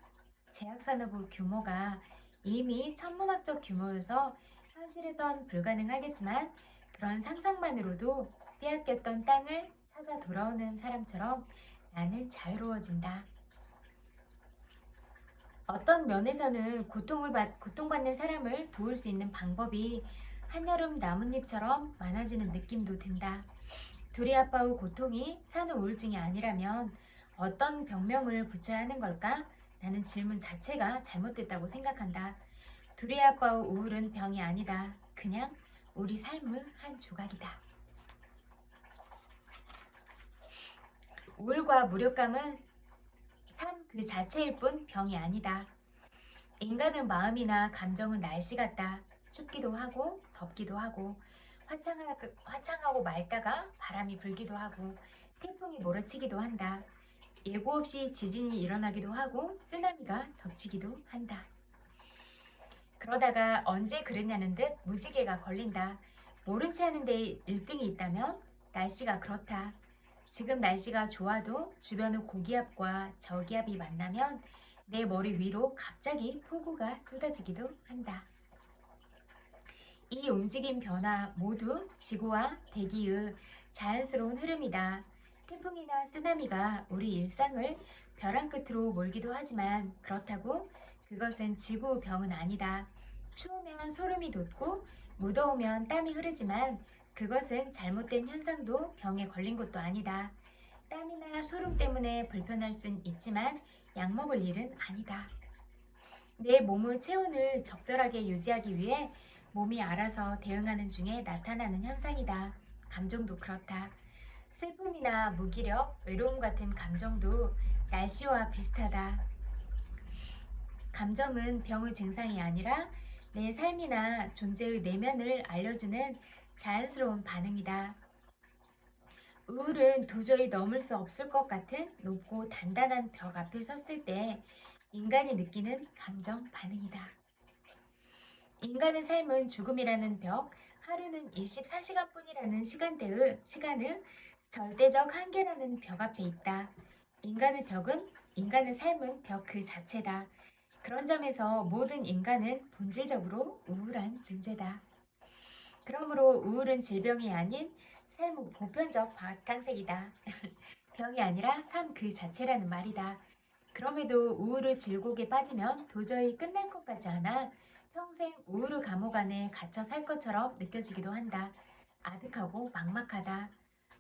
제약산업의 규모가 이미 천문학적 규모여서 현실에선 불가능하겠지만 그런 상상만으로도 빼앗겼던 땅을 찾아 돌아오는 사람처럼 나는 자유로워진다. 어떤 면에서는 고통받는 사람을 도울 수 있는 방법이 한여름 나뭇잎처럼 많아지는 느낌도 든다. 둘이 아빠의 고통이 산후 우울증이 아니라면 어떤 병명을 붙여야 하는 걸까? 나는 질문 자체가 잘못됐다고 생각한다. 둘이 아빠의 우울은 병이 아니다. 그냥 우리 삶의 한 조각이다. 우울과 무력감은 삶 그 자체일 뿐 병이 아니다. 인간의 마음이나 감정은 날씨 같다. 춥기도 하고 덥기도 하고 화창하고 맑다가 바람이 불기도 하고 태풍이 몰아치기도 한다. 예고 없이 지진이 일어나기도 하고 쓰나미가 덮치기도 한다. 그러다가 언제 그랬냐는 듯 무지개가 걸린다. 모른 체 하는데 1등이 있다면 날씨가 그렇다. 지금 날씨가 좋아도 주변의 고기압과 저기압이 만나면 내 머리 위로 갑자기 폭우가 쏟아지기도 한다. 이 움직임 변화 모두 지구와 대기의 자연스러운 흐름이다. 태풍이나 쓰나미가 우리 일상을 벼랑 끝으로 몰기도 하지만 그렇다고 그것은 지구의 병은 아니다. 추우면 소름이 돋고 무더우면 땀이 흐르지만 그것은 잘못된 현상도 병에 걸린 것도 아니다. 땀이나 소름 때문에 불편할 순 있지만 약 먹을 일은 아니다. 내 몸의 체온을 적절하게 유지하기 위해 몸이 알아서 대응하는 중에 나타나는 현상이다. 감정도 그렇다. 슬픔이나 무기력, 외로움 같은 감정도 날씨와 비슷하다. 감정은 병의 증상이 아니라 내 삶이나 존재의 내면을 알려주는 자연스러운 반응이다. 우울은 도저히 넘을 수 없을 것 같은 높고 단단한 벽 앞에 섰을 때 인간이 느끼는 감정 반응이다. 인간의 삶은 죽음이라는 벽, 하루는 24시간뿐이라는 시간의 절대적 한계라는 벽 앞에 있다. 인간의 삶은 벽 그 자체다. 그런 점에서 모든 인간은 본질적으로 우울한 존재다. 그러므로 우울은 질병이 아닌 삶의 보편적 바탕색이다. 병이 아니라 삶 그 자체라는 말이다. 그럼에도 우울의 질곡에 빠지면 도저히 끝날 것 같지 않아 평생 우울의 감옥 안에 갇혀 살 것처럼 느껴지기도 한다. 아득하고 막막하다.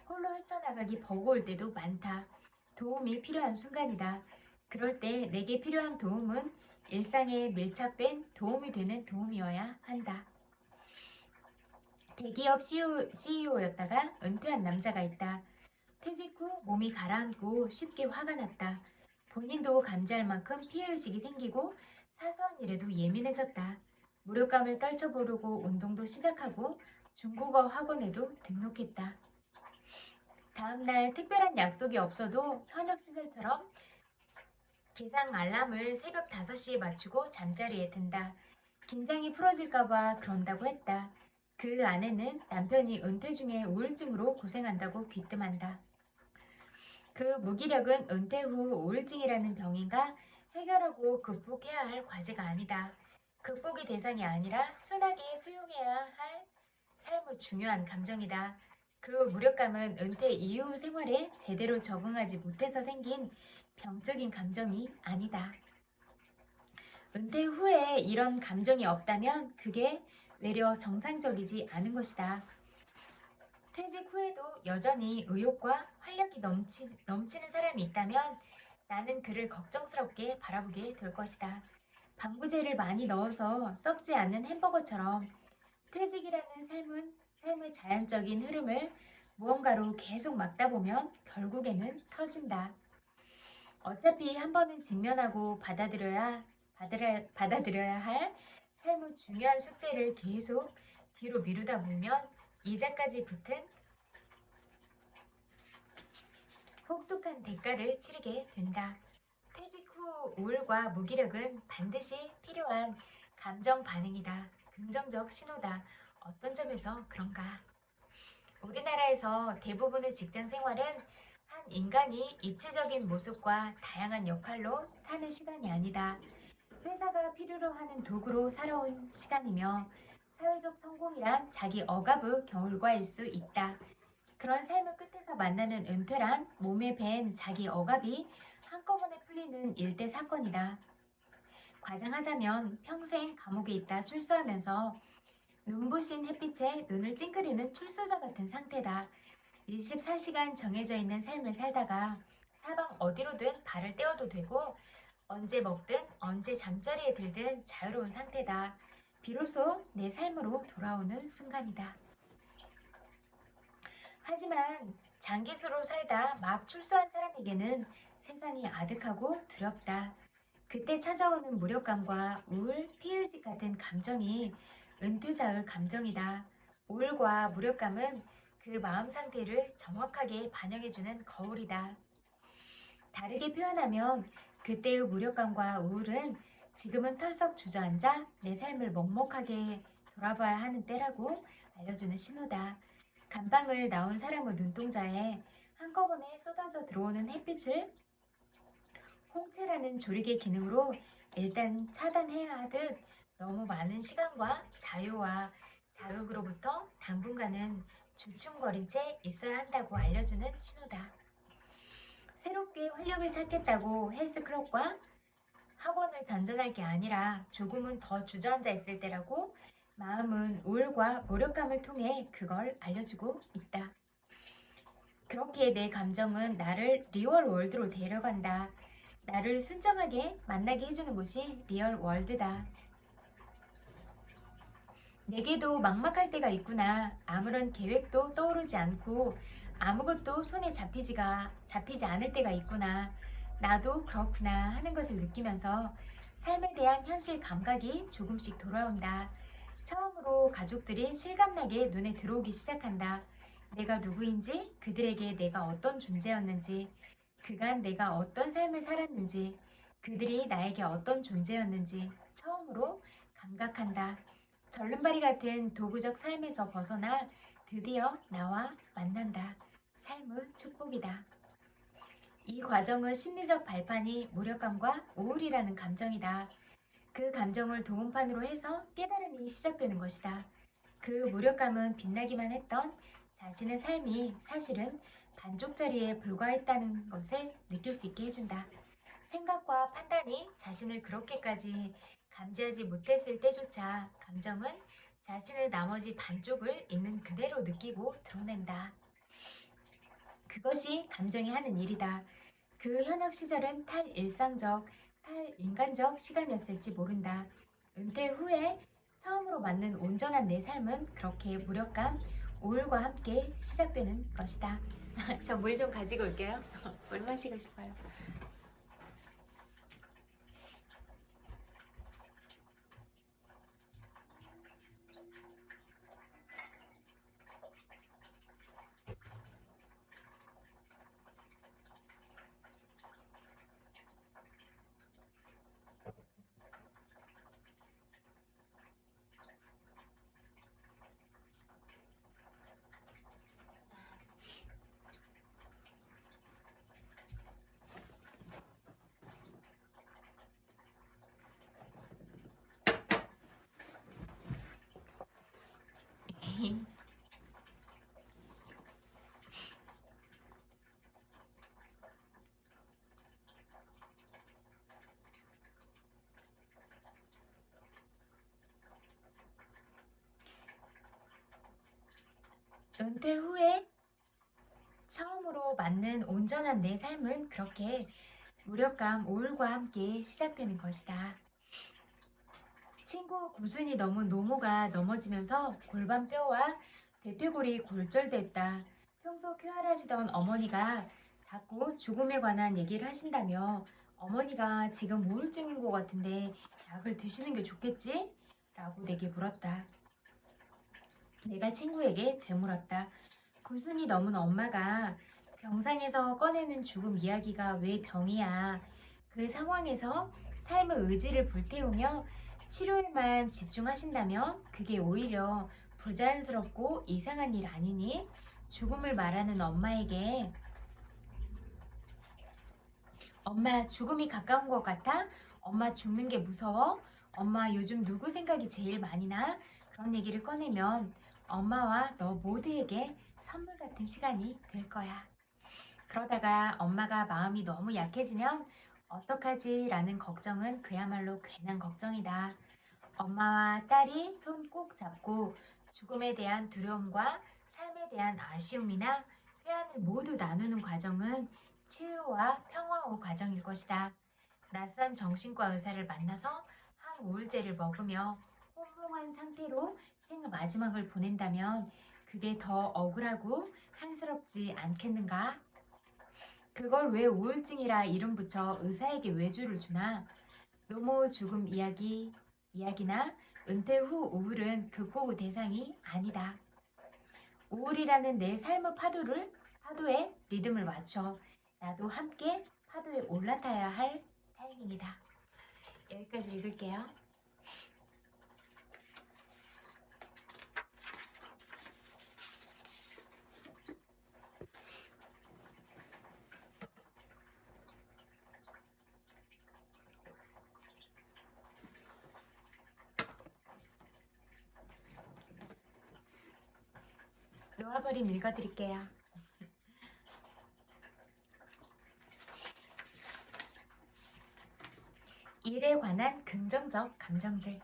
홀로 헤쳐나가기 버거울 때도 많다. 도움이 필요한 순간이다. 그럴 때 내게 필요한 도움은 일상에 밀착된 도움이 되는 도움이어야 한다. 대기업 CEO였다가 은퇴한 남자가 있다. 퇴직 후 몸이 가라앉고 쉽게 화가 났다. 본인도 감지할 만큼 피해의식이 생기고 사소한 일에도 예민해졌다. 무력감을 떨쳐보려고 운동도 시작하고 중국어 학원에도 등록했다. 다음날 특별한 약속이 없어도 현역 시절처럼 기상 알람을 새벽 5시에 맞추고 잠자리에 든다. 긴장이 풀어질까봐 그런다고 했다. 그 아내는 남편이 은퇴 중에 우울증으로 고생한다고 귀뜸한다. 그 무기력은 은퇴 후 우울증이라는 병인가 해결하고 극복해야 할 과제가 아니다. 극복이 대상이 아니라 순하게 수용해야 할 삶의 중요한 감정이다. 그 무력감은 은퇴 이후 생활에 제대로 적응하지 못해서 생긴 병적인 감정이 아니다. 은퇴 후에 이런 감정이 없다면 그게 외려 정상적이지 않은 것이다. 퇴직 후에도 여전히 의욕과 활력이 넘치는 사람이 있다면 나는 그를 걱정스럽게 바라보게 될 것이다. 방부제를 많이 넣어서 썩지 않는 햄버거처럼 퇴직이라는 삶의 자연적인 흐름을 무언가로 계속 막다 보면 결국에는 터진다. 어차피 한 번은 직면하고 받아들여야 할 삶의 중요한 숙제를 계속 뒤로 미루다 보면 이자까지 붙은 혹독한 대가를 치르게 된다. 퇴직 후 우울과 무기력은 반드시 필요한 감정 반응이다. 긍정적 신호다. 어떤 점에서 그런가? 우리나라에서 대부분의 직장 생활은 한 인간이 입체적인 모습과 다양한 역할로 사는 시간이 아니다. 회사가 필요로 하는 도구로 살아온 시간이며 사회적 성공이란 자기 억압의 결과일 수 있다. 그런 삶의 끝에서 만나는 은퇴란 몸에 밴 자기 억압이 한꺼번에 풀리는 일대 사건이다. 과장하자면 평생 감옥에 있다 출소하면서 눈부신 햇빛에 눈을 찡그리는 출소자 같은 상태다. 24시간 정해져 있는 삶을 살다가 사방 어디로든 발을 떼어도 되고 언제 먹든 언제 잠자리에 들든 자유로운 상태다. 비로소 내 삶으로 돌아오는 순간이다. 하지만 장기수로 살다 막 출소한 사람에게는 세상이 아득하고 두렵다. 그때 찾아오는 무력감과 우울, 피해의식 같은 감정이 은퇴자의 감정이다. 우울과 무력감은 그 마음 상태를 정확하게 반영해주는 거울이다. 다르게 표현하면 그때의 무력감과 우울은 지금은 털썩 주저앉아 내 삶을 먹먹하게 돌아봐야 하는 때라고 알려주는 신호다. 감방을 나온 사람의 눈동자에 한꺼번에 쏟아져 들어오는 햇빛을 홍채라는 조리개 기능으로 일단 차단해야 하듯 너무 많은 시간과 자유와 자극으로부터 당분간은 주춤거린 채 있어야 한다고 알려주는 신호다. 새롭게 활력을 찾겠다고 헬스클럽과 학원을 전전할 게 아니라 조금은 더 주저앉아 있을 때라고 마음은 우울과 무력감을 통해 그걸 알려주고 있다. 그렇게 내 감정은 나를 리얼 월드로 데려간다. 나를 순정하게 만나게 해주는 곳이 리얼 월드다. 내게도 막막할 때가 있구나. 아무런 계획도 떠오르지 않고 아무것도 손에 잡히지 않을 때가 있구나. 나도 그렇구나 하는 것을 느끼면서 삶에 대한 현실 감각이 조금씩 돌아온다. 처음으로 가족들이 실감나게 눈에 들어오기 시작한다. 내가 누구인지, 그들에게 내가 어떤 존재였는지, 그간 내가 어떤 삶을 살았는지, 그들이 나에게 어떤 존재였는지 처음으로 감각한다. 절름발이 같은 도구적 삶에서 벗어나 드디어 나와 만난다. 삶의 축복이다. 이 과정의 심리적 발판이 무력감과 우울이라는 감정이다. 그 감정을 도움판으로 해서 깨달음이 시작되는 것이다. 그 무력감은 빛나기만 했던 자신의 삶이 사실은 반쪽짜리에 불과했다는 것을 느낄 수 있게 해준다. 생각과 판단이 자신을 그렇게까지 감지하지 못했을 때조차 감정은 자신의 나머지 반쪽을 있는 그대로 느끼고 드러낸다. 그것이 감정이 하는 일이다. 그 현역 시절은 탈일상적, 탈인간적 시간이었을지 모른다. 은퇴 후에 처음으로 맞는 온전한 내 삶은 그렇게 무력감, 우울과 함께 시작되는 것이다. 저 물 좀 가지고 올게요. 물 마시고 싶어요. 은퇴 후에 처음으로 맞는 온전한 내 삶은 그렇게 무력감, 우울과 함께 시작되는 것이다. 친구 구순이 넘은 노모가 넘어지면서 골반뼈와 대퇴골이 골절됐다. 평소 쾌활하시던 어머니가 자꾸 죽음에 관한 얘기를 하신다며 어머니가 지금 우울증인 것 같은데 약을 드시는 게 좋겠지? 라고 내게 물었다. 내가 친구에게 되물었다. 구순이 넘은 엄마가 병상에서 꺼내는 죽음 이야기가 왜 병이야. 그 상황에서 삶의 의지를 불태우며 치료에만 집중하신다면 그게 오히려 부자연스럽고 이상한 일 아니니? 죽음을 말하는 엄마에게 엄마 죽음이 가까운 것 같아? 엄마 죽는 게 무서워? 엄마 요즘 누구 생각이 제일 많이 나? 그런 얘기를 꺼내면 엄마와 너 모두에게 선물 같은 시간이 될 거야. 그러다가 엄마가 마음이 너무 약해지면 어떡하지? 라는 걱정은 그야말로 괜한 걱정이다. 엄마와 딸이 손 꼭 잡고 죽음에 대한 두려움과 삶에 대한 아쉬움이나 회한을 모두 나누는 과정은 치유와 평화의 과정일 것이다. 낯선 정신과 의사를 만나서 항우울제를 먹으며 혼몽한 상태로 생의 마지막을 보낸다면 그게 더 억울하고 한스럽지 않겠는가? 그걸 왜 우울증이라 이름 붙여 의사에게 외주를 주나? 노모 죽음 이야기나 은퇴 후 우울은 극복의 대상이 아니다. 우울이라는 내 삶의 파도에 리듬을 맞춰 나도 함께 파도에 올라타야 할 타이밍이다. 여기까지 읽을게요. 놓아버림 읽어드릴게요. 일에 관한 긍정적 감정들.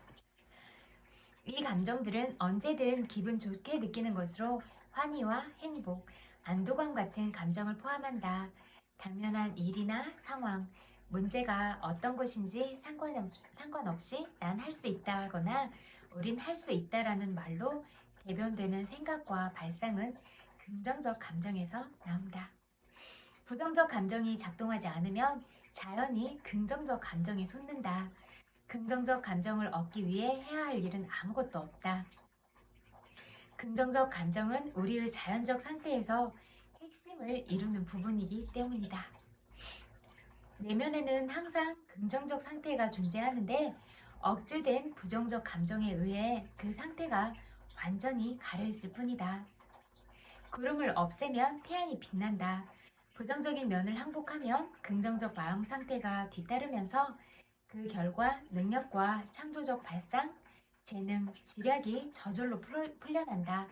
이 감정들은 언제든 기분 좋게 느끼는 것으로 환희와 행복, 안도감 같은 감정을 포함한다. 당면한 일이나 상황, 문제가 어떤 것인지 상관없이 난 할 수 있다거나 우린 할 수 있다라는 말로 대변되는 생각과 발상은 긍정적 감정에서 나온다. 부정적 감정이 작동하지 않으면 자연히 긍정적 감정이 솟는다. 긍정적 감정을 얻기 위해 해야 할 일은 아무것도 없다. 긍정적 감정은 우리의 자연적 상태에서 핵심을 이루는 부분이기 때문이다. 내면에는 항상 긍정적 상태가 존재하는데 억제된 부정적 감정에 의해 그 상태가 완전히 가려있을 뿐이다. 구름을 없애면 태양이 빛난다. 부정적인 면을 항복하면 긍정적 마음 상태가 뒤따르면서 그 결과 능력과 창조적 발상, 재능, 지략이 저절로 풀려난다.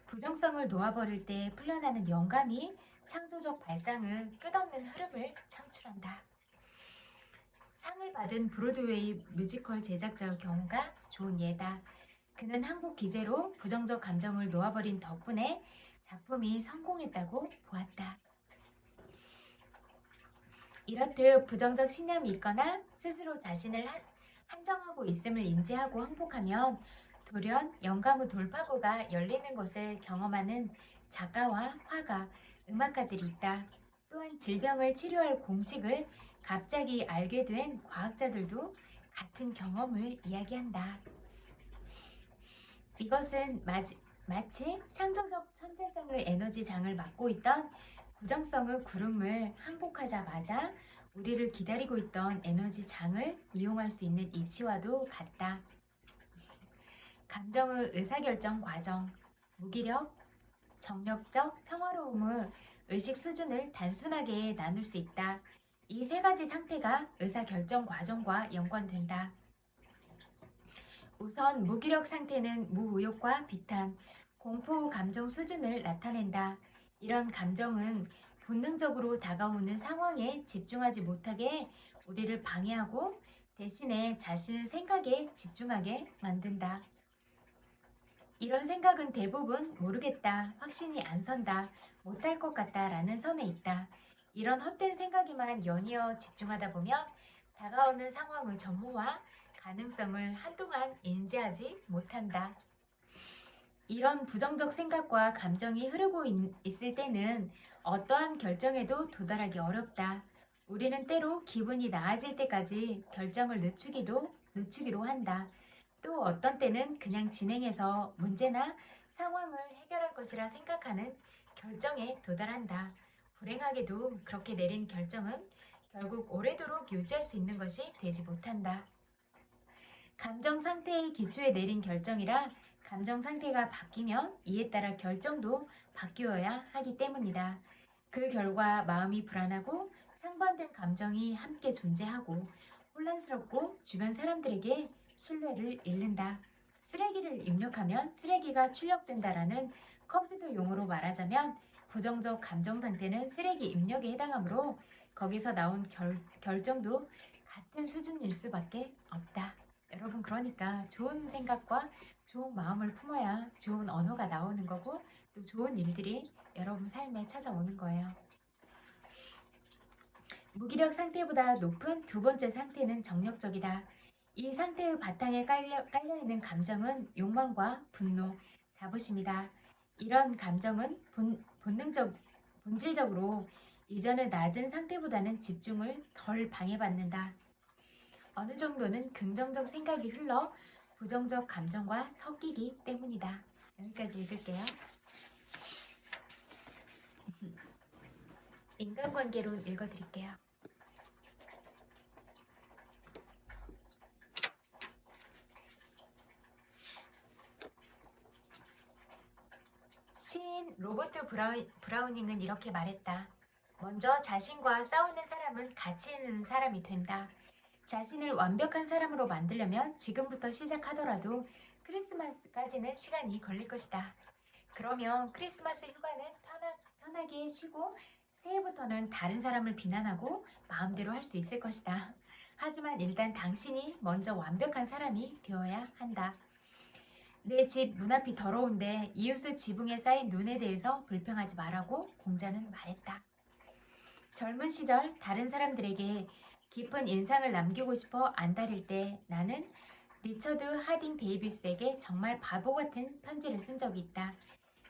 부정성을 놓아버릴 때 풀려나는 영감이 창조적 발상의 끝없는 흐름을 창출한다. 상을 받은 브로드웨이 뮤지컬 제작자의 경우가 좋은 예다. 그는 항복 기제로 부정적 감정을 놓아버린 덕분에 작품이 성공했다고 보았다. 이렇듯 부정적 신념이 있거나 스스로 자신을 한정하고 있음을 인지하고 항복하면 돌연 영감 돌파구가 열리는 것을 경험하는 작가와 화가, 음악가들이 있다. 또한 질병을 치료할 공식을 갑자기 알게 된 과학자들도 같은 경험을 이야기한다. 이것은 마치 창조적 천재성의 에너지 장을 맡고 있던 부정성의 구름을 항복하자마자 우리를 기다리고 있던 에너지 장을 이용할 수 있는 이치와도 같다. 감정의 의사결정 과정, 무기력, 정력적 평화로움의 의식 수준을 단순하게 나눌 수 있다. 이 세 가지 상태가 의사결정 과정과 연관된다. 우선 무기력 상태는 무의욕과 비탄, 공포 감정 수준을 나타낸다. 이런 감정은 본능적으로 다가오는 상황에 집중하지 못하게 우리를 방해하고 대신에 자신의 생각에 집중하게 만든다. 이런 생각은 대부분 모르겠다, 확신이 안 선다, 못할 것 같다 라는 선에 있다. 이런 헛된 생각에만 연이어 집중하다 보면 다가오는 상황의 전모와 가능성을 한동안 인지하지 못한다. 이런 부정적 생각과 감정이 흐르고 있을 때는 어떠한 결정에도 도달하기 어렵다. 우리는 때로 기분이 나아질 때까지 결정을 늦추기로 한다. 또 어떤 때는 그냥 진행해서 문제나 상황을 해결할 것이라 생각하는 결정에 도달한다. 불행하게도 그렇게 내린 결정은 결국 오래도록 유지할 수 있는 것이 되지 못한다. 감정 상태의 기초에 내린 결정이라 감정 상태가 바뀌면 이에 따라 결정도 바뀌어야 하기 때문이다. 그 결과 마음이 불안하고 상반된 감정이 함께 존재하고 혼란스럽고 주변 사람들에게 신뢰를 잃는다. 쓰레기를 입력하면 쓰레기가 출력된다라는 컴퓨터 용어로 말하자면 부정적 감정 상태는 쓰레기 입력에 해당하므로 거기서 나온 결정도 같은 수준일 수밖에 없다. 여러분, 그러니까 좋은 생각과 좋은 마음을 품어야 좋은 언어가 나오는 거고 또 좋은 일들이 여러분 삶에 찾아오는 거예요. 무기력 상태보다 높은 두 번째 상태는 정력적이다. 이 상태의 바탕에 깔려있는 감정은 욕망과 분노, 자부심이다. 이런 감정은 본질적으로 이전의 낮은 상태보다는 집중을 덜 방해받는다. 어느 정도는 긍정적 생각이 흘러 부정적 감정과 섞이기 때문이다. 여기까지 읽을게요. 인간관계론 읽어드릴게요. 시인 로버트 브라우닝은 이렇게 말했다. 먼저 자신과 싸우는 사람은 가치 있는 사람이 된다. 자신을 완벽한 사람으로 만들려면 지금부터 시작하더라도 크리스마스까지는 시간이 걸릴 것이다. 그러면 크리스마스 휴가는 편하게 쉬고 새해부터는 다른 사람을 비난하고 마음대로 할 수 있을 것이다. 하지만 일단 당신이 먼저 완벽한 사람이 되어야 한다. 내 집 문 앞이 더러운데 이웃의 지붕에 쌓인 눈에 대해서 불평하지 말라고 공자는 말했다. 젊은 시절 다른 사람들에게 깊은 인상을 남기고 싶어 안달일 때 나는 리처드 하딩 데이비스에게 정말 바보 같은 편지를 쓴 적이 있다.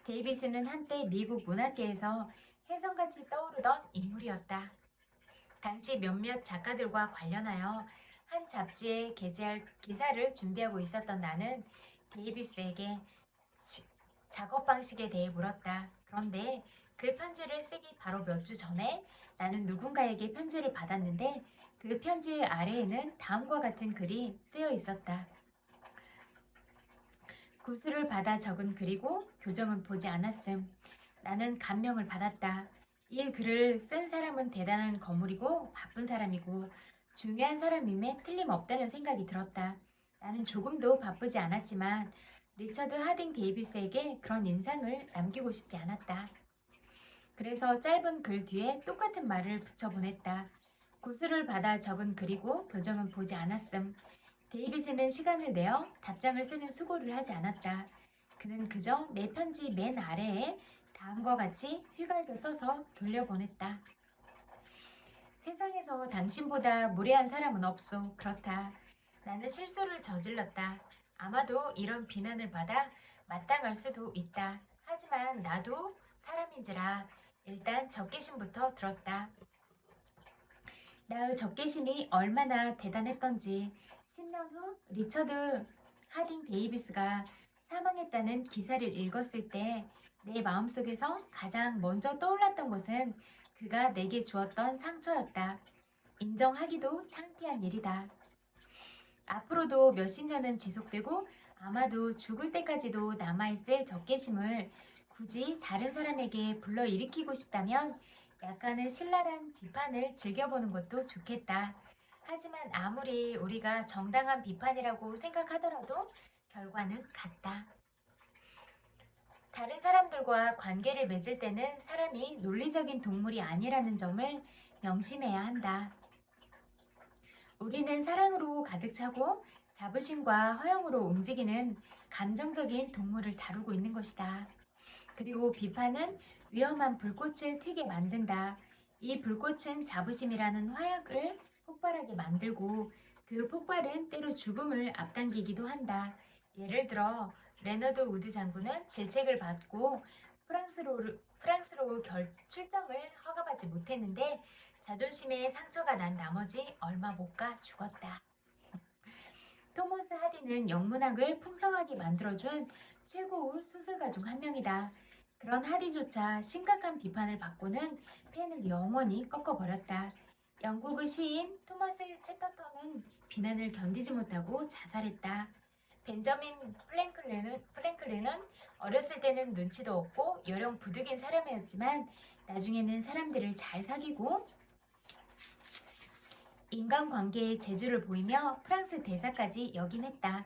데이비스는 한때 미국 문학계에서 혜성같이 떠오르던 인물이었다. 당시 몇몇 작가들과 관련하여 한 잡지에 게재할 기사를 준비하고 있었던 나는 데이비스에게 작업 방식에 대해 물었다. 그런데 그 편지를 쓰기 바로 몇 주 전에 나는 누군가에게 편지를 받았는데 그 편지 아래에는 다음과 같은 글이 쓰여 있었다. 구슬을 받아 적은 글이고 교정은 보지 않았음. 나는 감명을 받았다. 이 글을 쓴 사람은 대단한 거물이고 바쁜 사람이고 중요한 사람임에 틀림없다는 생각이 들었다. 나는 조금도 바쁘지 않았지만 리처드 하딩 데이비스에게 그런 인상을 남기고 싶지 않았다. 그래서 짧은 글 뒤에 똑같은 말을 붙여보냈다. 구슬을 받아 적은 글이고 교정은 보지 않았음. 데이비스는 시간을 내어 답장을 쓰는 수고를 하지 않았다. 그는 그저 내 편지 맨 아래에 다음과 같이 휘갈겨 써서 돌려보냈다. 세상에서 당신보다 무례한 사람은 없소. 그렇다. 나는 실수를 저질렀다. 아마도 이런 비난을 받아 마땅할 수도 있다. 하지만 나도 사람인지라 일단 적개심부터 들었다. 나의 적개심이 얼마나 대단했던지 10년 후 리처드 하딩 데이비스가 사망했다는 기사를 읽었을 때 내 마음속에서 가장 먼저 떠올랐던 것은 그가 내게 주었던 상처였다. 인정하기도 창피한 일이다. 앞으로도 몇십 년은 지속되고 아마도 죽을 때까지도 남아있을 적개심을 굳이 다른 사람에게 불러일으키고 싶다면 약간의 신랄한 비판을 즐겨보는 것도 좋겠다. 하지만 아무리 우리가 정당한 비판이라고 생각하더라도 결과는 같다. 다른 사람들과 관계를 맺을 때는 사람이 논리적인 동물이 아니라는 점을 명심해야 한다. 우리는 사랑으로 가득 차고 자부심과 허영으로 움직이는 감정적인 동물을 다루고 있는 것이다. 그리고 비판은 위험한 불꽃을 튀게 만든다. 이 불꽃은 자부심이라는 화약을 폭발하게 만들고 그 폭발은 때로 죽음을 앞당기기도 한다. 예를 들어 레너드 우드 장군은 질책을 받고 프랑스로 출정을 허가받지 못했는데 자존심에 상처가 난 나머지 얼마 못 가 죽었다. 토머스 하디는 영문학을 풍성하게 만들어준 최고의 소설가 중 한 명이다. 그런 하디조차 심각한 비판을 받고는 펜을 영원히 꺾어버렸다. 영국의 시인 토마스 채터턴은 비난을 견디지 못하고 자살했다. 벤저민 프랭클린은 어렸을 때는 눈치도 없고 요령 부득인 사람이었지만 나중에는 사람들을 잘 사귀고 인간관계의 재주를 보이며 프랑스 대사까지 역임했다.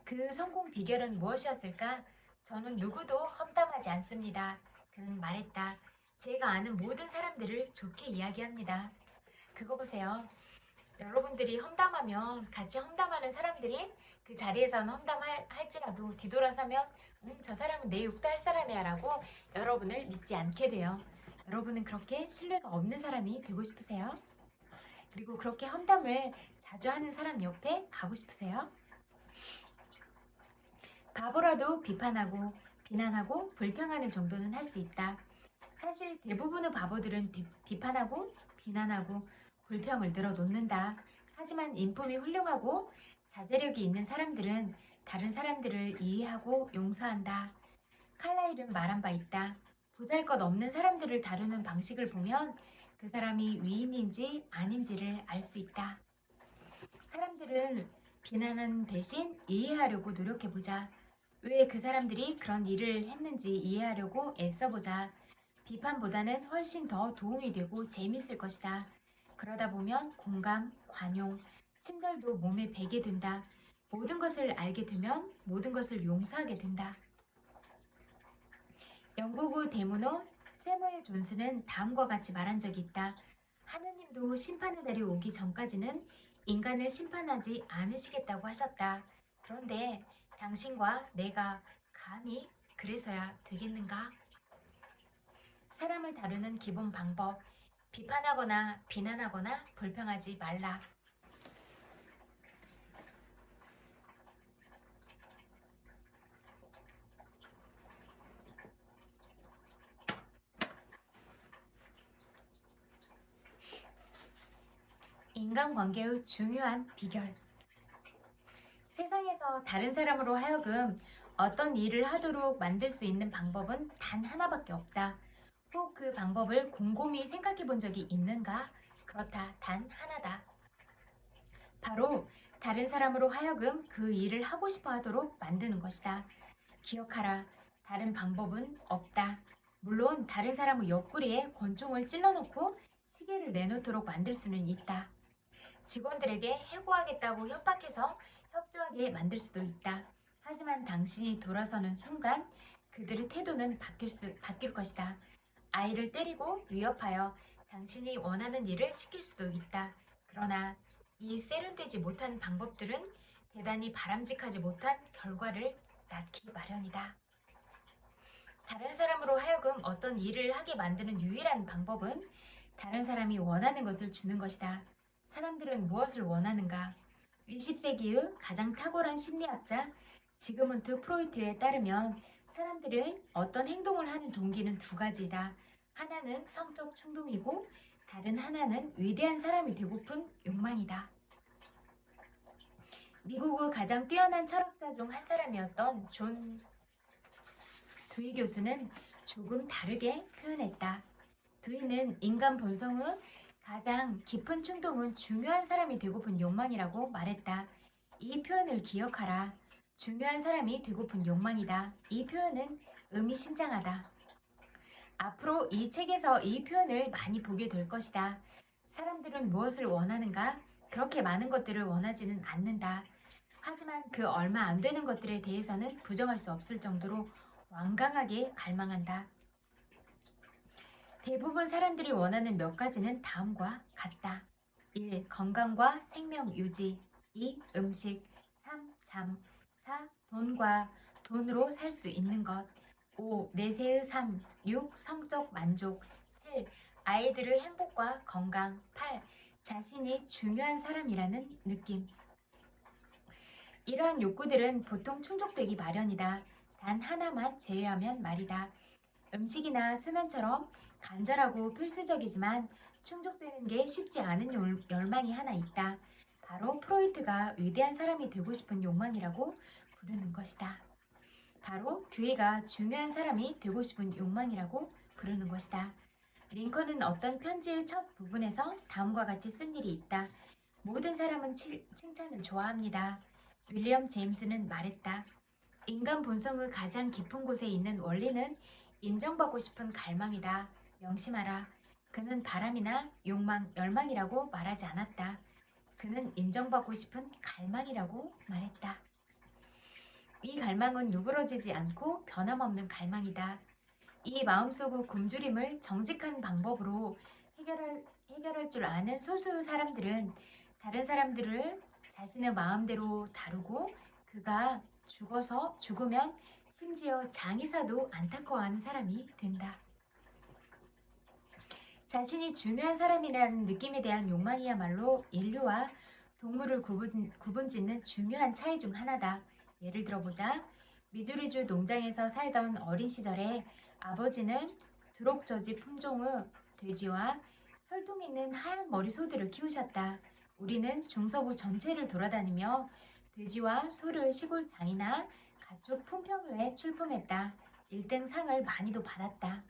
그 성공 비결은 무엇이었을까? 저는 누구도 험담하지 않습니다. 그는 말했다. 제가 아는 모든 사람들을 좋게 이야기합니다. 그거 보세요. 여러분들이 험담하면 같이 험담하는 사람들이 그 자리에서는 험담할지라도 뒤돌아서면 저 사람은 내 욕도 할 사람이야 라고 여러분을 믿지 않게 돼요. 여러분은 그렇게 신뢰가 없는 사람이 되고 싶으세요? 그리고 그렇게 험담을 자주 하는 사람 옆에 가고 싶으세요? 바보라도 비판하고 비난하고 불평하는 정도는 할 수 있다. 사실 대부분의 바보들은 비판하고 비난하고 불평을 늘어놓는다. 하지만 인품이 훌륭하고 자제력이 있는 사람들은 다른 사람들을 이해하고 용서한다. 칼라일은 말한 바 있다. 보잘것없는 사람들을 다루는 방식을 보면 그 사람이 위인인지 아닌지를 알 수 있다. 사람들은 비난하는 대신 이해하려고 노력해보자. 왜 그 사람들이 그런 일을 했는지 이해하려고 애써보자. 비판보다는 훨씬 더 도움이 되고 재밌을 것이다. 그러다 보면 공감, 관용, 친절도 몸에 배게 된다. 모든 것을 알게 되면 모든 것을 용서하게 된다. 영국의 대문호 세무엘 존스는 다음과 같이 말한 적이 있다. 하느님도 심판의 날이 오기 전까지는 인간을 심판하지 않으시겠다고 하셨다. 그런데 당신과 내가 감히 그래서야 되겠는가? 사람을 다루는 기본 방법, 비판하거나 비난하거나 불평하지 말라. 인간관계의 중요한 비결. 세상에서 다른 사람으로 하여금 어떤 일을 하도록 만들 수 있는 방법은 단 하나밖에 없다. 혹 그 방법을 곰곰이 생각해 본 적이 있는가? 그렇다, 단 하나다. 바로 다른 사람으로 하여금 그 일을 하고 싶어 하도록 만드는 것이다. 기억하라, 다른 방법은 없다. 물론 다른 사람의 옆구리에 권총을 찔러놓고 시계를 내놓도록 만들 수는 있다. 직원들에게 해고하겠다고 협박해서 협조하게 만들 수도 있다. 하지만 당신이 돌아서는 순간 그들의 태도는 바뀔 것이다. 아이를 때리고 위협하여 당신이 원하는 일을 시킬 수도 있다. 그러나 이 세련되지 못한 방법들은 대단히 바람직하지 못한 결과를 낳기 마련이다. 다른 사람으로 하여금 어떤 일을 하게 만드는 유일한 방법은 다른 사람이 원하는 것을 주는 것이다. 사람들은 무엇을 원하는가? 20세기의 가장 탁월한 심리학자 지그문트 프로이트에 따르면 사람들은 어떤 행동을 하는 동기는 두 가지이다. 하나는 성적 충동이고 다른 하나는 위대한 사람이 되고픈 욕망이다. 미국의 가장 뛰어난 철학자 중 한 사람이었던 존 두이 교수는 조금 다르게 표현했다. 두이는 인간 본성의 가장 깊은 충동은 중요한 사람이 되고픈 욕망이라고 말했다. 이 표현을 기억하라. 중요한 사람이 되고픈 욕망이다. 이 표현은 의미심장하다. 앞으로 이 책에서 이 표현을 많이 보게 될 것이다. 사람들은 무엇을 원하는가? 그렇게 많은 것들을 원하지는 않는다. 하지만 그 얼마 안 되는 것들에 대해서는 부정할 수 없을 정도로 완강하게 갈망한다. 대부분 사람들이 원하는 몇 가지는 다음과 같다. 1. 건강과 생명 유지. 2. 음식. 3. 잠. 4. 돈과 돈으로 살 수 있는 것. 5. 내세의 삶. 6. 성적 만족. 7. 아이들의 행복과 건강. 8. 자신이 중요한 사람이라는 느낌. 이러한 욕구들은 보통 충족되기 마련이다. 단 하나만 제외하면 말이다. 음식이나 수면처럼 간절하고 필수적이지만 충족되는 게 쉽지 않은 열망이 하나 있다. 바로 프로이트가 위대한 사람이 되고 싶은 욕망이라고 부르는 것이다. 바로 듀이가 중요한 사람이 되고 싶은 욕망이라고 부르는 것이다. 링컨은 어떤 편지의 첫 부분에서 다음과 같이 쓴 일이 있다. 모든 사람은 칭찬을 좋아합니다. 윌리엄 제임스는 말했다. 인간 본성의 가장 깊은 곳에 있는 원리는 인정받고 싶은 갈망이다. 명심하라. 그는 바람이나 욕망, 열망이라고 말하지 않았다. 그는 인정받고 싶은 갈망이라고 말했다. 이 갈망은 누그러지지 않고 변함없는 갈망이다. 이 마음속의 굶주림을 정직한 방법으로 해결할 줄 아는 소수의 사람들은 다른 사람들을 자신의 마음대로 다루고 그가 죽으면 심지어 장의사도 안타까워하는 사람이 된다. 자신이 중요한 사람이라는 느낌에 대한 욕망이야말로 인류와 동물을 구분짓는 중요한 차이 중 하나다. 예를 들어보자. 미주리주 농장에서 살던 어린 시절에 아버지는 두록저지 품종의 돼지와 혈통 있는 하얀 머리소들을 키우셨다. 우리는 중서부 전체를 돌아다니며 돼지와 소를 시골장이나 가축 품평회에 출품했다. 1등 상을 많이도 받았다.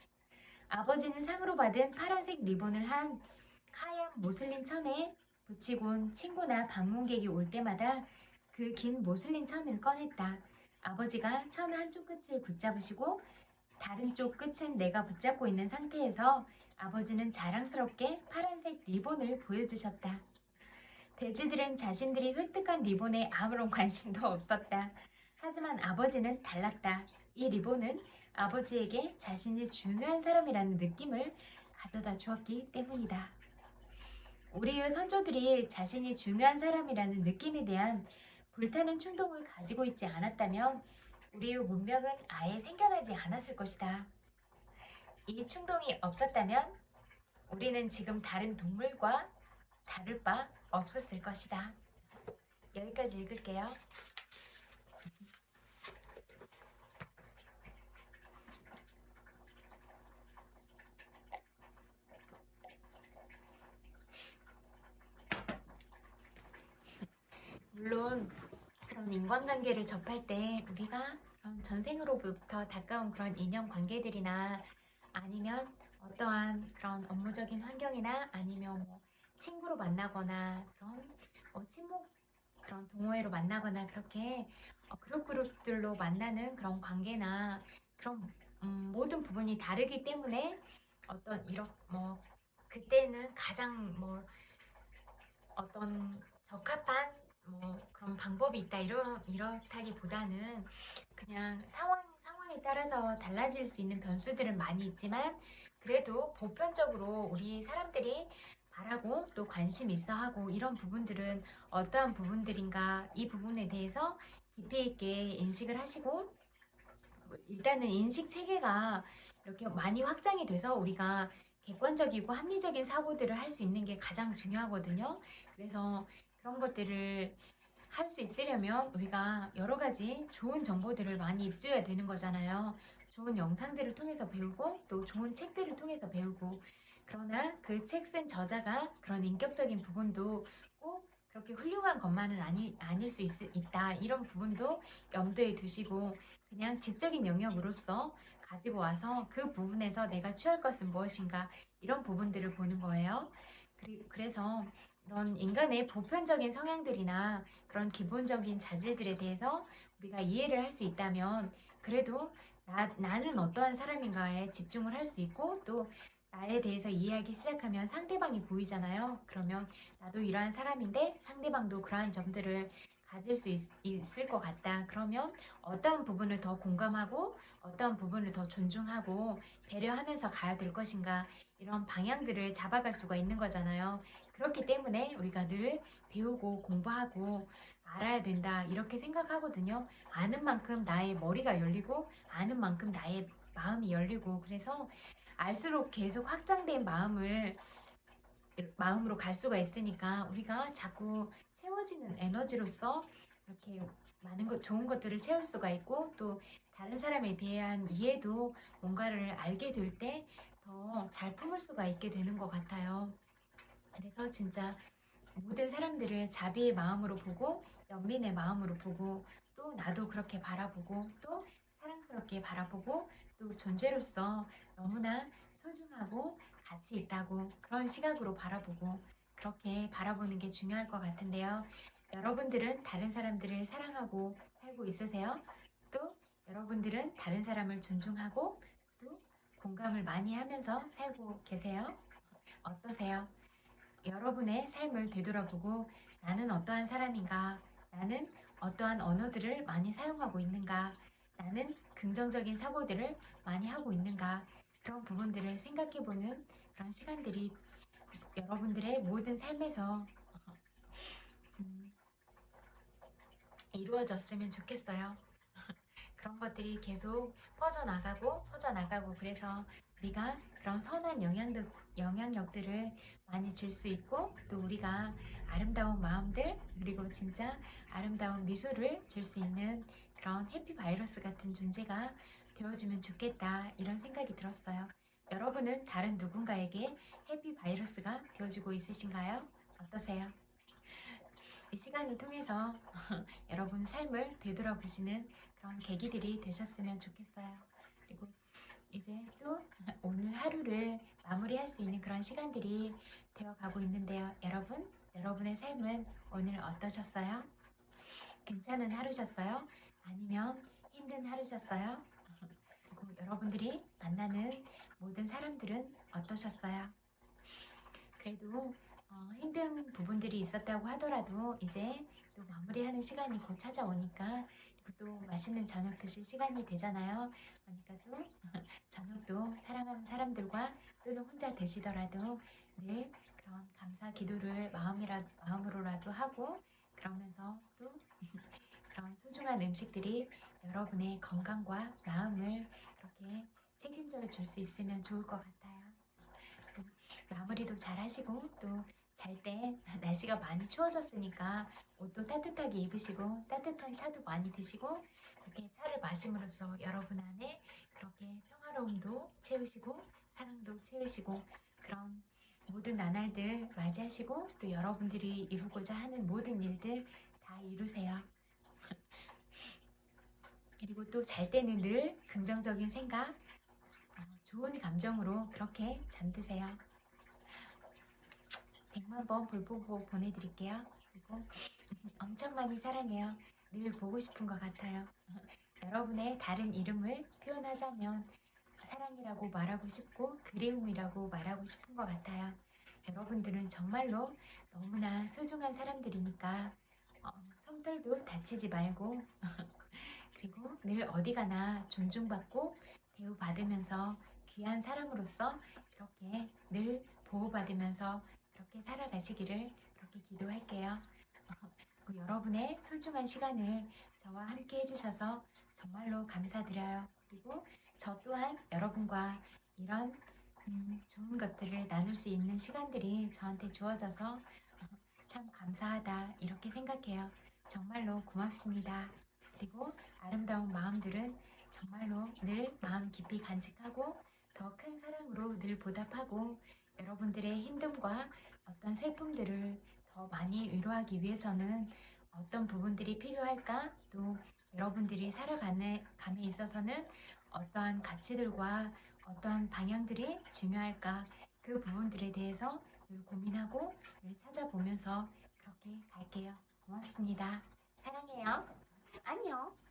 아버지는 상으로 받은 파란색 리본을 한 하얀 모슬린 천에 붙이곤 친구나 방문객이 올 때마다 그 긴 모슬린 천을 꺼냈다. 아버지가 천 한쪽 끝을 붙잡으시고 다른 쪽 끝은 내가 붙잡고 있는 상태에서 아버지는 자랑스럽게 파란색 리본을 보여주셨다. 돼지들은 자신들이 획득한 리본에 아무런 관심도 없었다. 하지만 아버지는 달랐다. 이 리본은 아버지에게 자신이 중요한 사람이라는 느낌을 가져다 주었기 때문이다. 우리의 선조들이 자신이 중요한 사람이라는 느낌에 대한 불타는 충동을 가지고 있지 않았다면 우리의 문명은 아예 생겨나지 않았을 것이다. 이 충동이 없었다면 우리는 지금 다른 동물과 다를 바 없었을 것이다. 여기까지 읽을게요. 물론 그런 인간관계를 접할 때 우리가 그런 전생으로부터 가까운 그런 인연관계들이나 아니면 어떠한 그런 업무적인 환경이나 아니면 뭐 친구로 만나거나 그런 친목 그런 동호회로 만나거나 그렇게 그룹들로 만나는 그런 관계나 그런 모든 부분이 다르기 때문에 어떤 이런 뭐 그때는 가장 뭐 어떤 적합한 뭐 그런 방법이 있다 이렇다기보다는 그냥 상황에 따라서 달라질 수 있는 변수들은 많이 있지만 그래도 보편적으로 우리 사람들이 바라고 또 관심 있어 하고 이런 부분들은 어떠한 부분들인가 이 부분에 대해서 깊이 있게 인식을 하시고 일단은 인식 체계가 이렇게 많이 확장이 돼서 우리가 객관적이고 합리적인 사고들을 할 수 있는 게 가장 중요하거든요. 그래서 그런 것들을 할 수 있으려면 우리가 여러 가지 좋은 정보들을 많이 입수해야 되는 거잖아요. 좋은 영상들을 통해서 배우고 또 좋은 책들을 통해서 배우고, 그러나 그 책 쓴 저자가 그런 인격적인 부분도 꼭 그렇게 훌륭한 것만은 아닐 수 있다, 이런 부분도 염두에 두시고 그냥 지적인 영역으로서 가지고 와서 그 부분에서 내가 취할 것은 무엇인가, 이런 부분들을 보는 거예요. 그래서 이런 인간의 보편적인 성향들이나 그런 기본적인 자질들에 대해서 우리가 이해를 할 수 있다면, 그래도 나는 어떠한 사람인가에 집중을 할 수 있고, 또 나에 대해서 이해하기 시작하면 상대방이 보이잖아요. 그러면 나도 이러한 사람인데 상대방도 그러한 점들을 가질 수 있을 것 같다. 그러면 어떠한 부분을 더 공감하고 어떠한 부분을 더 존중하고 배려하면서 가야 될 것인가, 이런 방향들을 잡아갈 수가 있는 거잖아요. 그렇기 때문에 우리가 늘 배우고 공부하고 알아야 된다, 이렇게 생각하거든요. 아는 만큼 나의 머리가 열리고 아는 만큼 나의 마음이 열리고, 그래서 알수록 계속 확장된 마음으로 갈 수가 있으니까 우리가 자꾸 채워지는 에너지로서 이렇게 많은 좋은 것들을 채울 수가 있고, 또 다른 사람에 대한 이해도 뭔가를 알게 될 때 더 잘 품을 수가 있게 되는 것 같아요. 그래서 진짜 모든 사람들을 자비의 마음으로 보고 연민의 마음으로 보고, 또 나도 그렇게 바라보고 또 사랑스럽게 바라보고, 또 존재로서 너무나 소중하고 가치 있다고 그런 시각으로 바라보고, 그렇게 바라보는 게 중요할 것 같은데요. 여러분들은 다른 사람들을 사랑하고 살고 있으세요? 또 여러분들은 다른 사람을 존중하고 또 공감을 많이 하면서 살고 계세요? 어떠세요? 여러분의 삶을 되돌아보고 나는 어떠한 사람인가? 나는 어떠한 언어들을 많이 사용하고 있는가? 나는 긍정적인 사고들을 많이 하고 있는가? 그런 부분들을 생각해보는 그런 시간들이 여러분들의 모든 삶에서 이루어졌으면 좋겠어요. 그런 것들이 계속 퍼져나가고, 그래서 우리가 그런 선한 영향력들을 많이 줄 수 있고, 또 우리가 아름다운 마음들, 그리고 진짜 아름다운 미소를 줄 수 있는 그런 해피 바이러스 같은 존재가 되어주면 좋겠다, 이런 생각이 들었어요. 여러분은 다른 누군가에게 해피 바이러스가 되어주고 있으신가요? 어떠세요? 이 시간을 통해서 여러분 삶을 되돌아보시는 그런 계기들이 되셨으면 좋겠어요. 그리고 이제 또 오늘 하루를 마무리할 수 있는 그런 시간들이 되어가고 있는데요. 여러분의 삶은 오늘 어떠셨어요? 괜찮은 하루셨어요? 아니면 힘든 하루셨어요? 그리고 여러분들이 만나는 모든 사람들은 어떠셨어요? 그래도 힘든 부분들이 있었다고 하더라도 이제 또 마무리하는 시간이 곧 찾아오니까, 또 맛있는 저녁 드실 시간이 되잖아요. 그러니까 또 저녁도 사랑하는 사람들과 또는 혼자 드시더라도 늘 그런 감사 기도를 마음으로라도 하고, 그러면서 또 그런 소중한 음식들이 여러분의 건강과 마음을 이렇게 책임져 줄 수 있으면 좋을 것 같아요. 마무리도 잘 하시고, 또 잘 때 날씨가 많이 추워졌으니까 옷도 따뜻하게 입으시고 따뜻한 차도 많이 드시고, 그렇게 차를 마심으로써 여러분 안에 그렇게 평화로움도 채우시고 사랑도 채우시고, 그런 모든 나날들 맞이하시고, 또 여러분들이 이루고자 하는 모든 일들 다 이루세요. 그리고 또 잘 때는 늘 긍정적인 생각, 좋은 감정으로 그렇게 잠드세요. 100만 번 볼보고 보내드릴게요. 그리고 엄청 많이 사랑해요. 늘 보고 싶은 것 같아요. 여러분의 다른 이름을 표현하자면 사랑이라고 말하고 싶고 그리움이라고 말하고 싶은 것 같아요. 여러분들은 정말로 너무나 소중한 사람들이니까 손들도 다치지 말고 그리고 늘 어디 가나 존중받고 대우받으면서 귀한 사람으로서 이렇게 늘 보호받으면서 이렇게 살아가시기를 그렇게 기도할게요. 여러분의 소중한 시간을 저와 함께 해주셔서 정말로 감사드려요. 그리고 저 또한 여러분과 이런 좋은 것들을 나눌 수 있는 시간들이 저한테 주어져서 참 감사하다 이렇게 생각해요. 정말로 고맙습니다. 그리고 아름다운 마음들은 정말로 늘 마음 깊이 간직하고 더 큰 사랑으로 늘 보답하고 여러분들의 힘듦과 어떤 슬픔들을 더 많이 위로하기 위해서는 어떤 부분들이 필요할까? 또 여러분들이 살아가는 감에 있어서는 어떠한 가치들과 어떠한 방향들이 중요할까? 그 부분들에 대해서 늘 고민하고 늘 찾아보면서 그렇게 갈게요. 고맙습니다. 사랑해요. 안녕.